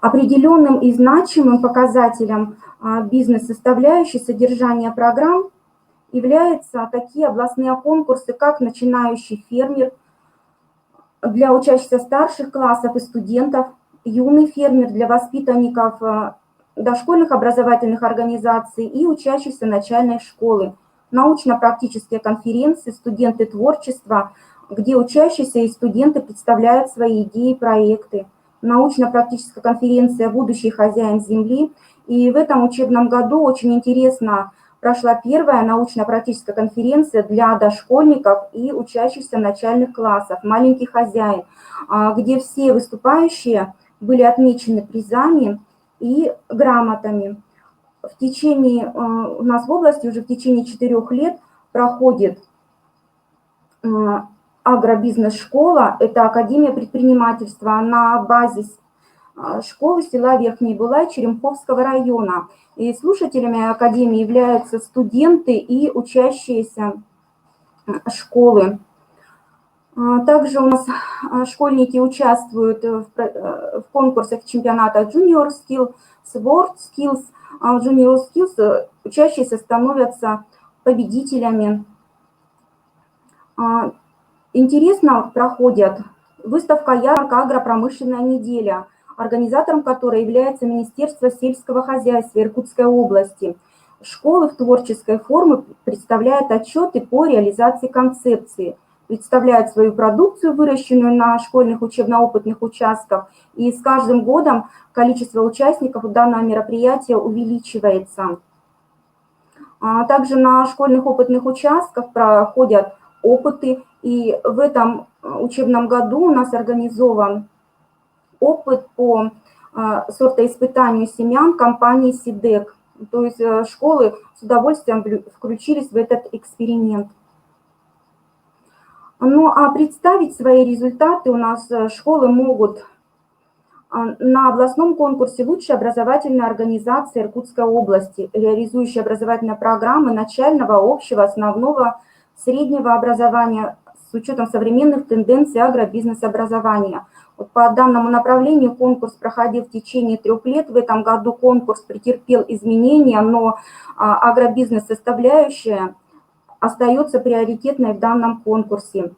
Определенным и значимым показателем бизнес-составляющей содержания программ являются такие областные конкурсы, как «Начинающий фермер» для учащихся старших классов и студентов, «Юный фермер» для воспитанников дошкольных образовательных организаций и учащихся начальной школы, научно-практические конференции, студенты творчества, где учащиеся и студенты представляют свои идеи и проекты, научно-практическая конференция «Будущий хозяин земли». И в этом учебном году очень интересно прошла первая научно-практическая конференция для дошкольников и учащихся начальных классов «Маленький хозяин», где все выступающие были отмечены призами и грамотами. В течение, у нас в области уже в течение 4 лет проходит агробизнес-школа, это Академия предпринимательства на базе школы села Верхний Булай Черемховского района. И слушателями Академии являются студенты и учащиеся школы. Также у нас школьники участвуют в конкурсах, в чемпионатах Junior Skills, World Skills. В Junior Skills учащиеся становятся победителями. Интересно проходят выставка «Ярмарка. Агропромышленная неделя», организатором которой является Министерство сельского хозяйства Иркутской области. Школы в творческой форме представляют отчеты по реализации концепции, представляют свою продукцию, выращенную на школьных учебно-опытных участках, и с каждым годом количество участников данного мероприятия увеличивается. Также на школьных опытных участках проходят опыты, и в этом учебном году у нас организован опыт по сортоиспытанию семян компании «Сидек». То есть школы с удовольствием включились в этот эксперимент. Ну а представить свои результаты у нас школы могут на областном конкурсе «Лучшая образовательная организация Иркутской области», реализующая образовательные программы начального, общего, основного, среднего образования с учетом современных тенденций агробизнес-образования. Вот по данному направлению конкурс проходил в течение 3 лет. В этом году конкурс претерпел изменения, но агробизнес-составляющая остается приоритетной в данном конкурсе.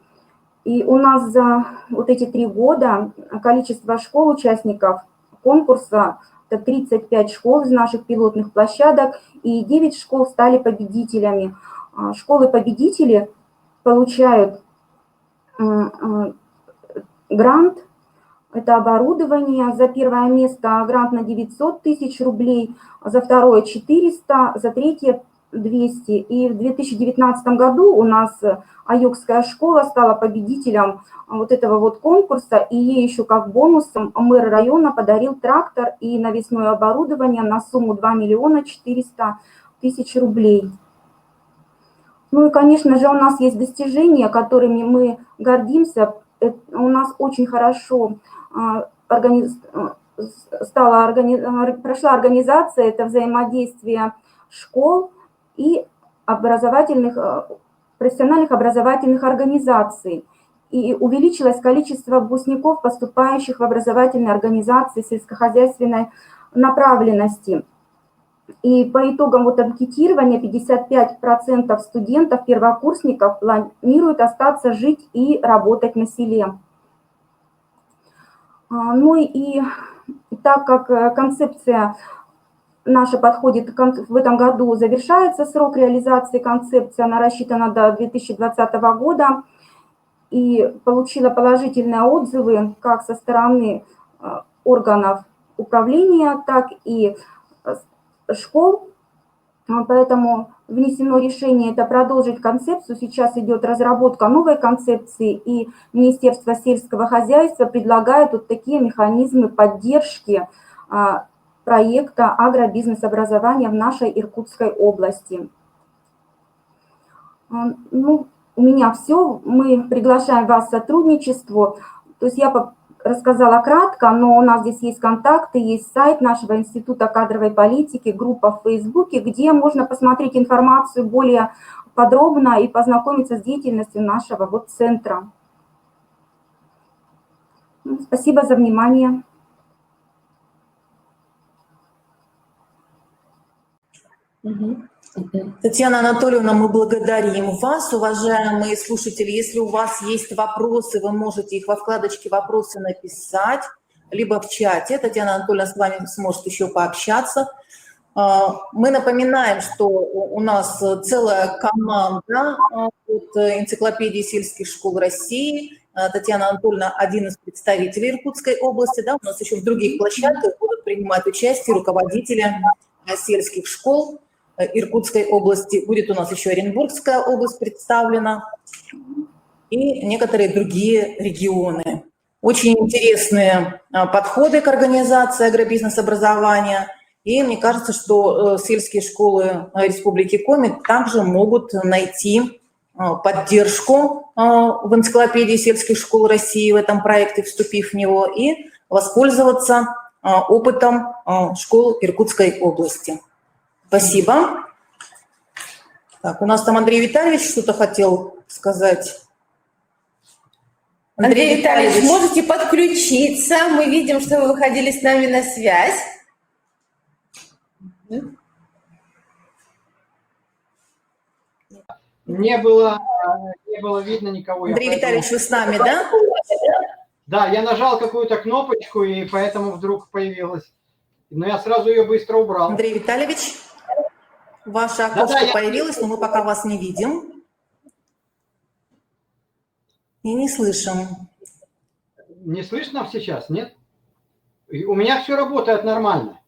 И у нас за вот эти 3 года количество школ-участников конкурса – это 35 школ из наших пилотных площадок, и 9 школ стали победителями. Школы-победители получают грант, это оборудование. За первое место грант на 900 тысяч рублей, за второе – 400, за третье 200. И в 2019 году у нас Айокская школа стала победителем вот этого вот конкурса, и ей еще как бонусом мэр района подарил трактор и навесное оборудование на сумму 2 400 000 рублей. Ну и, конечно же, у нас есть достижения, которыми мы гордимся. У нас очень хорошо прошла организация, это взаимодействие школ и профессиональных образовательных организаций. И увеличилось количество выпускников, поступающих в образовательные организации сельскохозяйственной направленности. И по итогам вот анкетирования 55% студентов-первокурсников планируют остаться жить и работать на селе. Ну и так как концепция наша подходит, в этом году завершается срок реализации концепции, она рассчитана до 2020 года и получила положительные отзывы как со стороны органов управления, так и школ. Поэтому внесено решение это продолжить концепцию. Сейчас идет разработка новой концепции, и Министерство сельского хозяйства предлагает вот такие механизмы поддержки проекта агробизнес-образования в нашей Иркутской области. Ну, у меня все. Мы приглашаем вас к сотрудничеству. То есть я рассказала кратко, но у нас здесь есть контакты, есть сайт нашего Института кадровой политики, группа в Фейсбуке, где можно посмотреть информацию более подробно и познакомиться с деятельностью нашего вот центра. Спасибо за внимание. Татьяна Анатольевна, мы благодарим вас, уважаемые слушатели. Если у вас есть вопросы, вы можете их во вкладочке «Вопросы» написать, либо в чате. Татьяна Анатольевна с вами сможет еще пообщаться. Мы напоминаем, что у нас целая команда от энциклопедии сельских школ России. Татьяна Анатольевна – один из представителей Иркутской области. Да? У нас еще в других площадках будут принимать участие руководители сельских школ Иркутской области. Будет у нас еще Оренбургская область представлена и некоторые другие регионы. Очень интересные подходы к организации агробизнес-образования. И мне кажется, что сельские школы Республики Коми также могут найти поддержку в энциклопедии сельских школ России в этом проекте, вступив в него, и воспользоваться опытом школ Иркутской области. Спасибо. Так, у нас там Андрей Витальевич что-то хотел сказать. Андрей Витальевич, можете подключиться. Мы видим, что вы выходили с нами на связь. Не было видно никого. Андрей Витальевич, вы с нами, да? Да, я нажал какую-то кнопочку, и поэтому вдруг появилась. Но я сразу ее быстро убрал. Андрей Витальевич, ваше окошко появилось, но мы пока вас не видим. И не слышим. Не слышно сейчас, нет? У меня все работает нормально.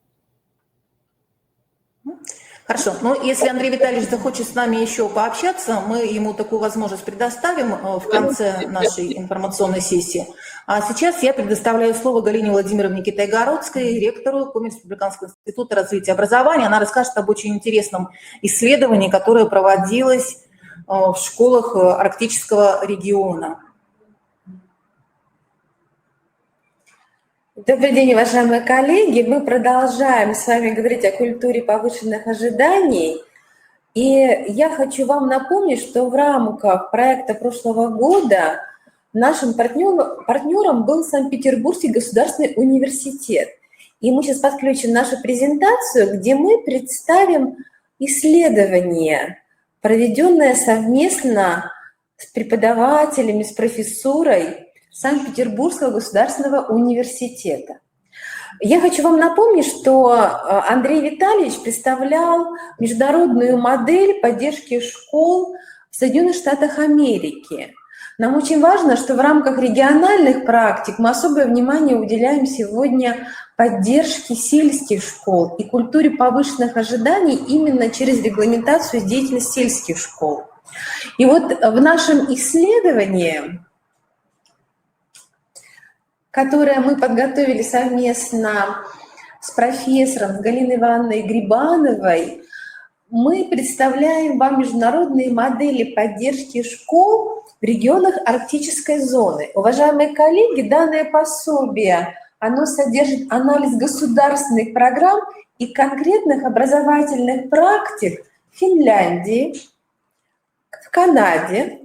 Хорошо. Ну, если Андрей Витальевич захочет с нами еще пообщаться, мы ему такую возможность предоставим в конце нашей информационной сессии. А сейчас я предоставляю слово Галине Владимировне Китайгородской, ректору Коми Республиканского института развития образования. Она расскажет об очень интересном исследовании, которое проводилось в школах арктического региона. Добрый день, уважаемые коллеги. Мы продолжаем с вами говорить о культуре повышенных ожиданий. И я хочу вам напомнить, что в рамках проекта прошлого года нашим партнером был Санкт-Петербургский государственный университет. И мы сейчас подключим нашу презентацию, где мы представим исследование, проведенное совместно с преподавателями, с профессурой Санкт-Петербургского государственного университета. Я хочу вам напомнить, что Андрей Витальевич представлял международную модель поддержки школ в Соединенных Штатах Америки. Нам очень важно, что в рамках региональных практик мы особое внимание уделяем сегодня поддержке сельских школ и культуре повышенных ожиданий именно через регламентацию деятельности сельских школ. И вот в нашем исследовании, которое мы подготовили совместно с профессором Галиной Ивановной Грибановой, мы представляем вам международные модели поддержки школ в регионах арктической зоны. Уважаемые коллеги, данное пособие, оно содержит анализ государственных программ и конкретных образовательных практик в Финляндии, в Канаде,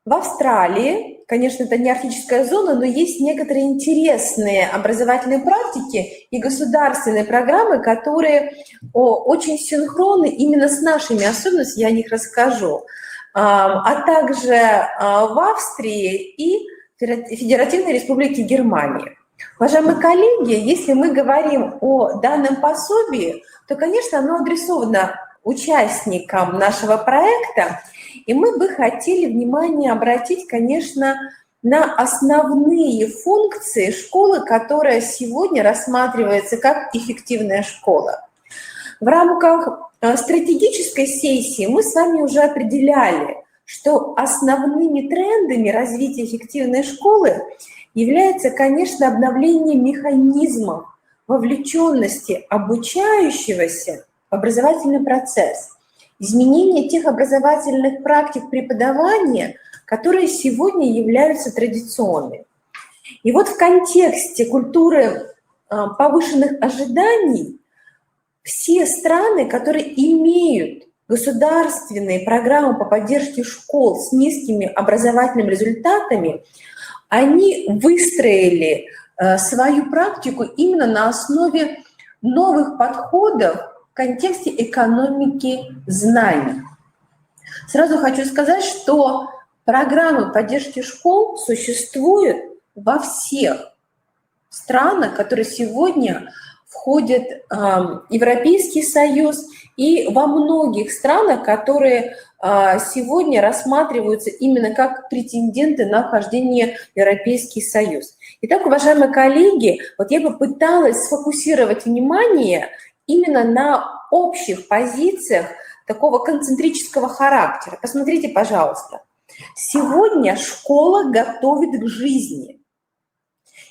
в Австралии. Конечно, это не арктическая зона, но есть некоторые интересные образовательные практики и государственные программы, которые очень синхронны именно с нашими особенностями, я о них расскажу, а также в Австрии и Федеративной Республике Германии. Уважаемые коллеги, если мы говорим о данном пособии, то, конечно, оно адресовано участникам нашего проекта, и мы бы хотели внимание обратить, конечно, на основные функции школы, которая сегодня рассматривается как эффективная школа. В рамках стратегической сессии мы с вами уже определяли, что основными трендами развития эффективной школы является, конечно, обновление механизмов вовлеченности обучающегося в образовательный процесс, изменение тех образовательных практик преподавания, которые сегодня являются традиционными. И вот в контексте культуры повышенных ожиданий все страны, которые имеют государственные программы по поддержке школ с низкими образовательными результатами, они выстроили свою практику именно на основе новых подходов в контексте экономики знаний. Сразу хочу сказать, что программы поддержки школ существуют во всех странах, которые сегодня входят в Европейский Союз, и во многих странах, которые сегодня рассматриваются именно как претенденты на вхождение в Европейский Союз. Итак, уважаемые коллеги, вот я бы пыталась сфокусировать внимание именно на общих позициях такого концентрического характера. Посмотрите, пожалуйста. Сегодня школа готовит к жизни.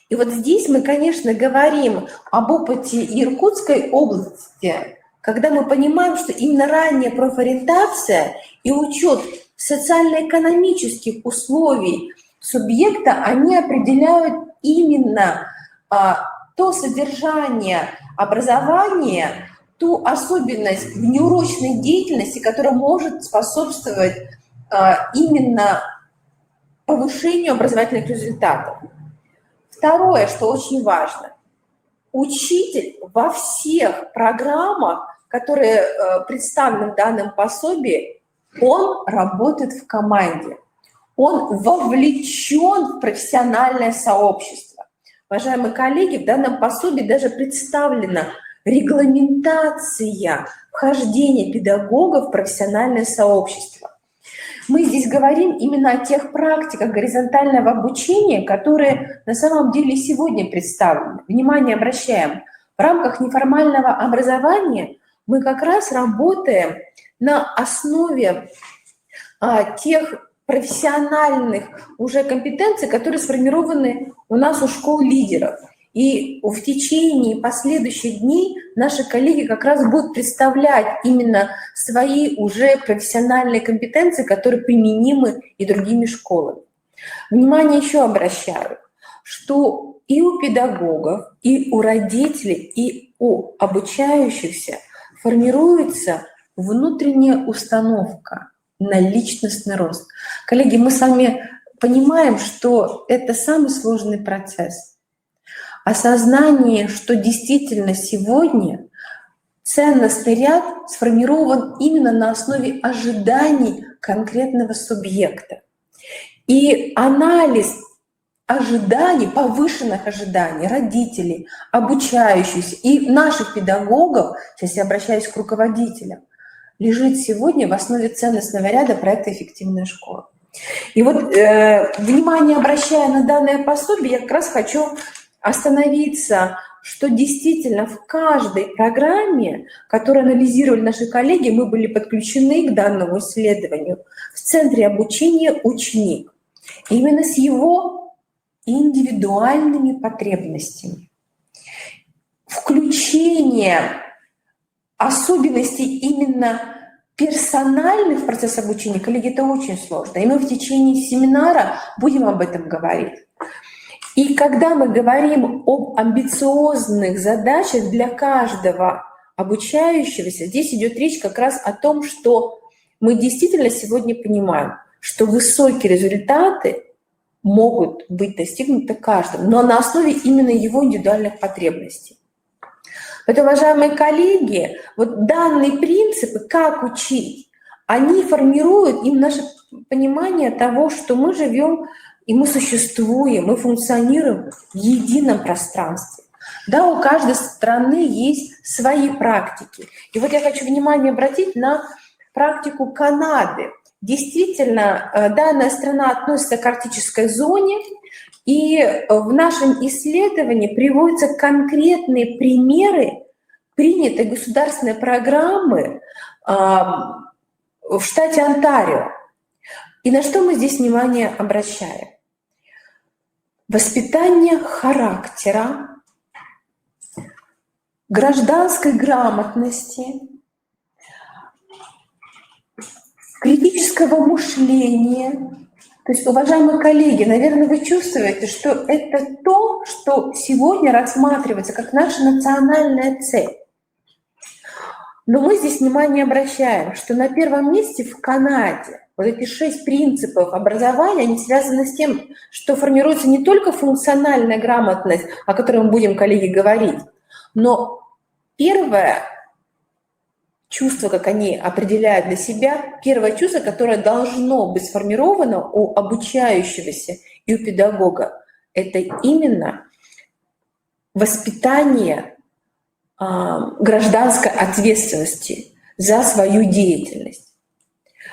И вот здесь мы, конечно, говорим об опыте Иркутской области, когда мы понимаем, что именно ранняя профориентация и учет социально-экономических условий субъекта, они определяют именно то содержание образования, ту особенность внеурочной деятельности, которая может способствовать именно повышению образовательных результатов. Второе, что очень важно, учитель во всех программах, которые представлены в данном пособии, он работает в команде, он вовлечен в профессиональное сообщество. Уважаемые коллеги, в данном пособии даже представлена регламентация вхождения педагогов в профессиональное сообщество. Мы здесь говорим именно о тех практиках горизонтального обучения, которые на самом деле сегодня представлены. Внимание обращаем, в рамках неформального образования мы как раз работаем на основе тех профессиональных уже компетенций, которые сформированы у нас у школ лидеров. И в течение последующих дней наши коллеги как раз будут представлять именно свои уже профессиональные компетенции, которые применимы и другими школами. Внимание еще обращаю, что и у педагогов, и у родителей, и у обучающихся формируется внутренняя установка на личностный рост. Коллеги, мы с вами понимаем, что это самый сложный процесс. Осознание, что действительно сегодня ценностный ряд сформирован именно на основе ожиданий конкретного субъекта. И анализ ожиданий, повышенных ожиданий родителей, обучающихся и наших педагогов, сейчас я обращаюсь к руководителям, лежит сегодня в основе ценностного ряда проекта «Эффективная школа». И вот, внимание обращая на данное пособие, я как раз хочу остановиться, что действительно в каждой программе, которую анализировали наши коллеги, мы были подключены к данному исследованию, в центре обучения ученик, именно с его индивидуальными потребностями. Включение особенностей именно персональных в процесс обучения, коллеги, это очень сложно. И мы в течение семинара будем об этом говорить. И когда мы говорим об амбициозных задачах для каждого обучающегося, здесь идет речь как раз о том, что мы действительно сегодня понимаем, что высокие результаты могут быть достигнуты каждым, но на основе именно его индивидуальных потребностей. Поэтому, уважаемые коллеги, вот данные принципы, как учить, они формируют им наше понимание того, что мы живем и мы существуем, мы функционируем в едином пространстве. Да, у каждой страны есть свои практики. И вот я хочу внимание обратить на практику Канады. Действительно, данная страна относится к арктической зоне, и в нашем исследовании приводятся конкретные примеры принятой государственной программы в штате Онтарио. И на что мы здесь внимание обращаем? Воспитание характера, гражданской грамотности, критического мышления. То есть, уважаемые коллеги, наверное, вы чувствуете, что это то, что сегодня рассматривается как наша национальная цель. Но мы здесь внимание обращаем, что на первом месте в Канаде вот эти 6 принципов образования, они связаны с тем, что формируется не только функциональная грамотность, о которой мы будем, коллеги, говорить, но первое чувство, как они определяют для себя, первое чувство, которое должно быть сформировано у обучающегося и у педагога, это именно воспитание гражданской ответственности за свою деятельность.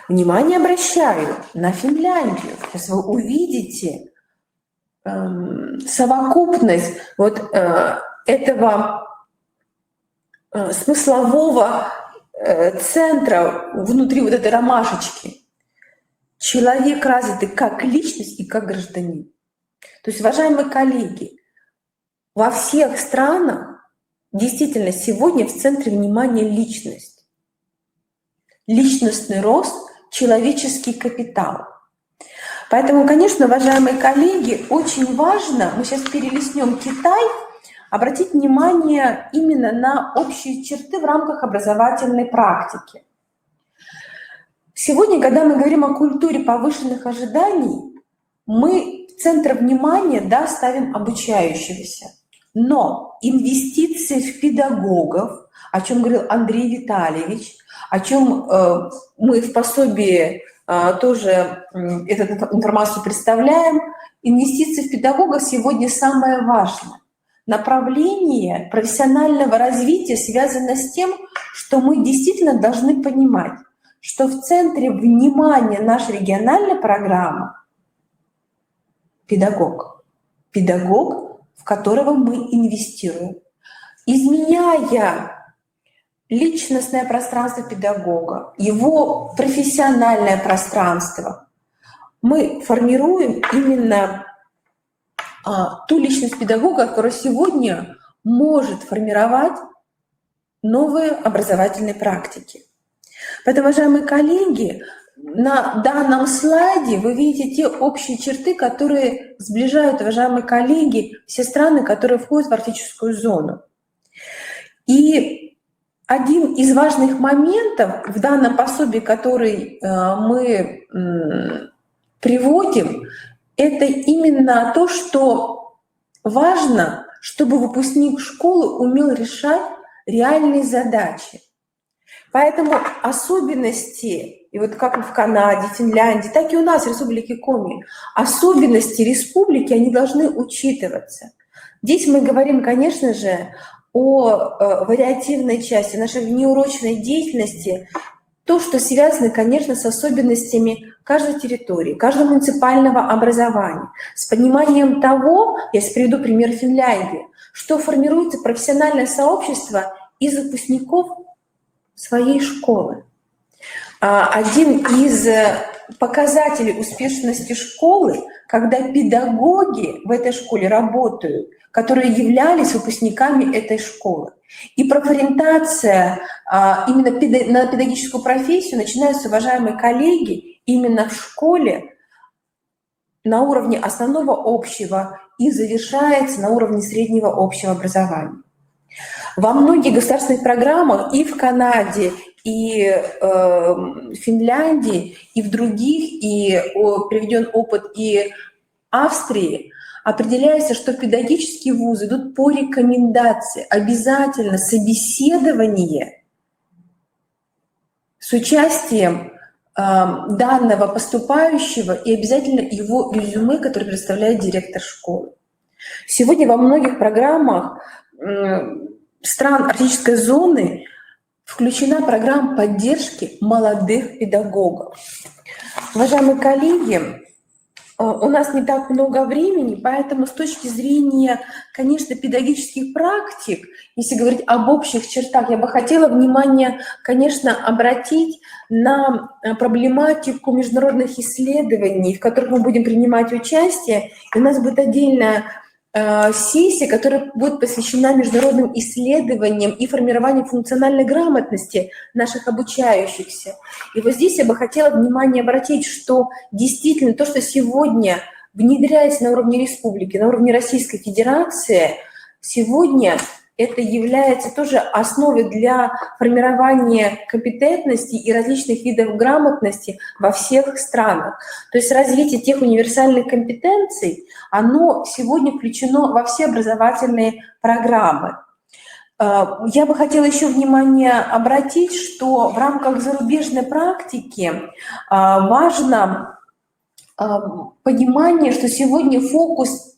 Внимание обращаю на Финляндию. Сейчас вы увидите совокупность вот этого смыслового центра внутри вот этой ромашечки. Человек развитый как личность и как гражданин. То есть, уважаемые коллеги, во всех странах действительно сегодня в центре внимания личность. Личностный рост, человеческий капитал. Поэтому, конечно, уважаемые коллеги, очень важно, мы сейчас перелистнем Китай, обратить внимание именно на общие черты в рамках образовательной практики. Сегодня, когда мы говорим о культуре повышенных ожиданий, мы в центр внимания, да, ставим обучающегося. Но инвестиции в педагогов, о чем говорил Андрей Витальевич, о чем мы в пособии тоже эту информацию представляем, инвестиции в педагогов сегодня самое важное. Направление профессионального развития связано с тем, что мы действительно должны понимать, что в центре внимания нашей региональной программы педагог. Педагог, в которого мы инвестируем. Изменяя личностное пространство педагога, его профессиональное пространство, мы формируем именно ту личность педагога, которая сегодня может формировать новые образовательные практики. Поэтому, уважаемые коллеги, на данном слайде вы видите те общие черты, которые сближают, уважаемые коллеги, все страны, которые входят в арктическую зону. И один из важных моментов в данном пособии, который мы приводим, это именно то, что важно, чтобы выпускник школы умел решать реальные задачи. Поэтому особенности, и вот как в Канаде, Финляндии, так и у нас в Республике Коми, особенности республики, они должны учитываться. Здесь мы говорим, конечно же, о вариативной части нашей внеурочной деятельности, то, что связано, конечно, с особенностями каждой территории, каждого муниципального образования, с пониманием того, я приведу пример Финляндии, что формируется профессиональное сообщество из выпускников своей школы. Один из показателей успешности школы, когда педагоги в этой школе работают, которые являлись выпускниками этой школы. И профориентация именно на педагогическую профессию начинается, уважаемые коллеги, именно в школе на уровне основного общего и завершается на уровне среднего общего образования. Во многих государственных программах и в Канаде, и в Финляндии, и в других, и приведен опыт и Австрии, определяется, что педагогические вузы идут по рекомендации, обязательно собеседование с участием данного поступающего и обязательно его резюме, которое представляет директор школы. Сегодня во многих программах стран арктической зоны включена программа поддержки молодых педагогов. Уважаемые коллеги, у нас не так много времени, поэтому с точки зрения, конечно, педагогических практик, если говорить об общих чертах, я бы хотела внимание, конечно, обратить на проблематику международных исследований, в которых мы будем принимать участие. И у нас будет отдельная сессия, которая будет посвящена международным исследованиям и формированию функциональной грамотности наших обучающихся. И вот здесь я бы хотела внимание обратить, что действительно то, что сегодня внедряется на уровне республики, на уровне Российской Федерации, сегодня это является тоже основой для формирования компетентности и различных видов грамотности во всех странах. То есть развитие тех универсальных компетенций, оно сегодня включено во все образовательные программы. Я бы хотела еще внимание обратить, что в рамках зарубежной практики важно понимание, что сегодня фокус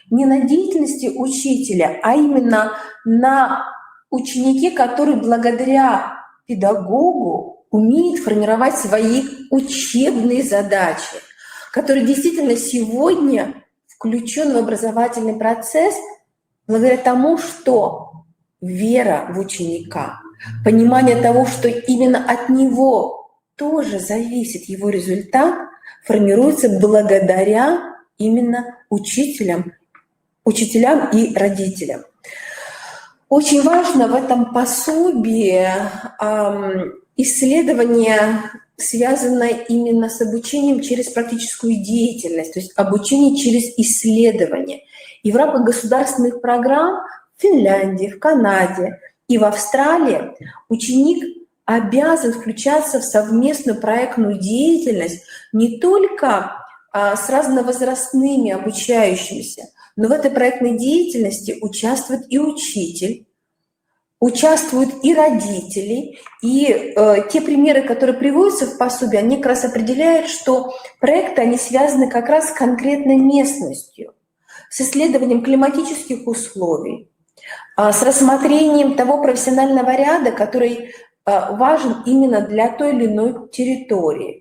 не на деятельности учителя, а именно на ученике, который благодаря педагогу умеет формировать свои учебные задачи, который действительно сегодня включен в образовательный процесс благодаря тому, что вера в ученика, понимание того, что именно от него тоже зависит его результат, формируется благодаря именно учителям и родителям. Очень важно в этом пособии исследование, связанное именно с обучением через практическую деятельность, то есть обучение через исследование. И в рамках государственных программ в Финляндии, в Канаде и в Австралии ученик обязан включаться в совместную проектную деятельность не только с разновозрастными обучающимися, но в этой проектной деятельности участвует и учитель, участвуют и родители. И те примеры, которые приводятся в пособии, они как раз определяют, что проекты, они связаны как раз с конкретной местностью, с исследованием климатических условий, с рассмотрением того профессионального ряда, который важен именно для той или иной территории.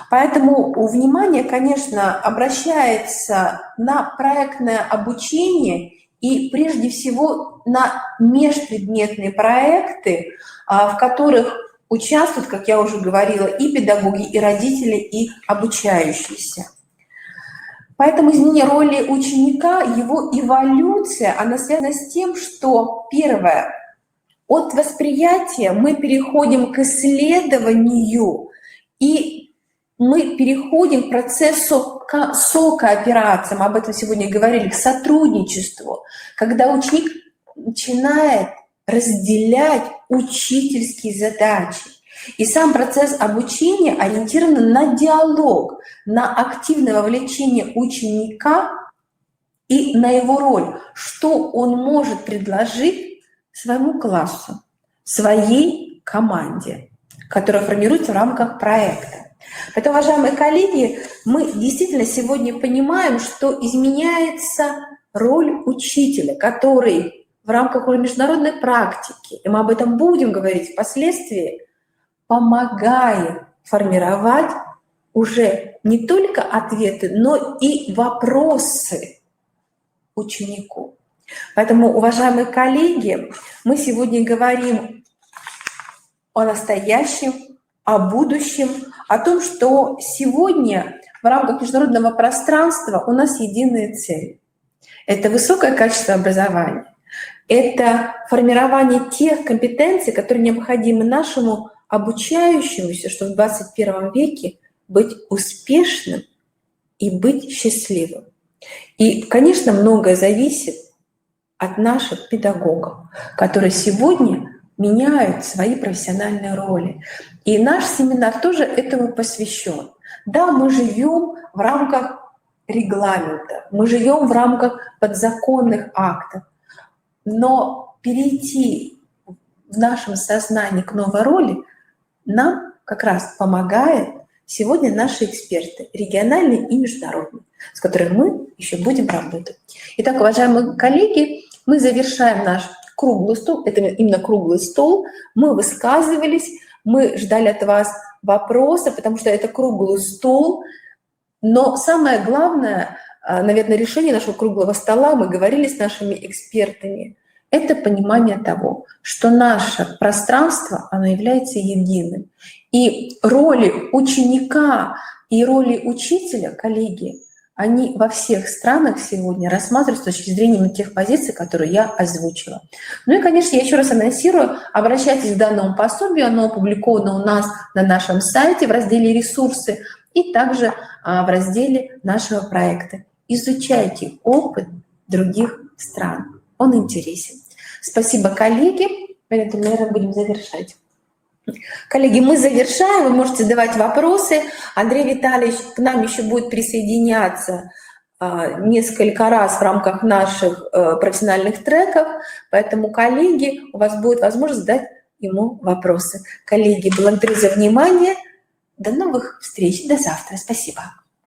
Поэтому внимание, конечно, обращается на проектное обучение и прежде всего на межпредметные проекты, в которых участвуют, как я уже говорила, и педагоги, и родители, и обучающиеся. Поэтому изменение роли ученика, его эволюция, она связана с тем, что, первое, от восприятия мы переходим к исследованию, и мы переходим к процессу сокооперации, мы об этом сегодня говорили, к сотрудничеству, когда ученик начинает разделять учительские задачи. И сам процесс обучения ориентирован на диалог, на активное вовлечение ученика и на его роль, что он может предложить своему классу, своей команде, которая формируется в рамках проекта. Поэтому, уважаемые коллеги, мы действительно сегодня понимаем, что изменяется роль учителя, который в рамках международной практики, и мы об этом будем говорить впоследствии, помогает формировать уже не только ответы, но и вопросы ученику. Поэтому, уважаемые коллеги, мы сегодня говорим о настоящем, о будущем, о том, что сегодня в рамках международного пространства у нас единая цель. Это высокое качество образования, это формирование тех компетенций, которые необходимы нашему обучающемуся, чтобы в 21 веке быть успешным и быть счастливым. И, конечно, многое зависит от наших педагогов, которые сегодня меняют свои профессиональные роли. И наш семинар тоже этому посвящен. Да, мы живем в рамках регламента, мы живем в рамках подзаконных актов, но перейти в нашем сознании к новой роли нам как раз помогает сегодня наши эксперты, региональные и международные, с которыми мы еще будем работать. Итак, уважаемые коллеги, мы завершаем наш круглый стол, это именно круглый стол, мы высказывались, мы ждали от вас вопросы, потому что это круглый стол, но самое главное, наверное, решение нашего круглого стола, мы говорили с нашими экспертами, это понимание того, что наше пространство, оно является единым. И роли ученика и роли учителя, коллеги, они во всех странах сегодня рассматриваются с точки зрения тех позиций, которые я озвучила. Ну и, конечно, я еще раз анонсирую, обращайтесь к данному пособию, оно опубликовано у нас на нашем сайте в разделе «Ресурсы» и также в разделе нашего проекта. Изучайте опыт других стран, он интересен. Спасибо, коллеги. Поэтому, наверное, будем завершать. Коллеги, мы завершаем. Вы можете задавать вопросы. Андрей Витальевич к нам еще будет присоединяться несколько раз в рамках наших профессиональных треков. Поэтому, коллеги, у вас будет возможность задать ему вопросы. Коллеги, благодарю за внимание. До новых встреч. До завтра. Спасибо.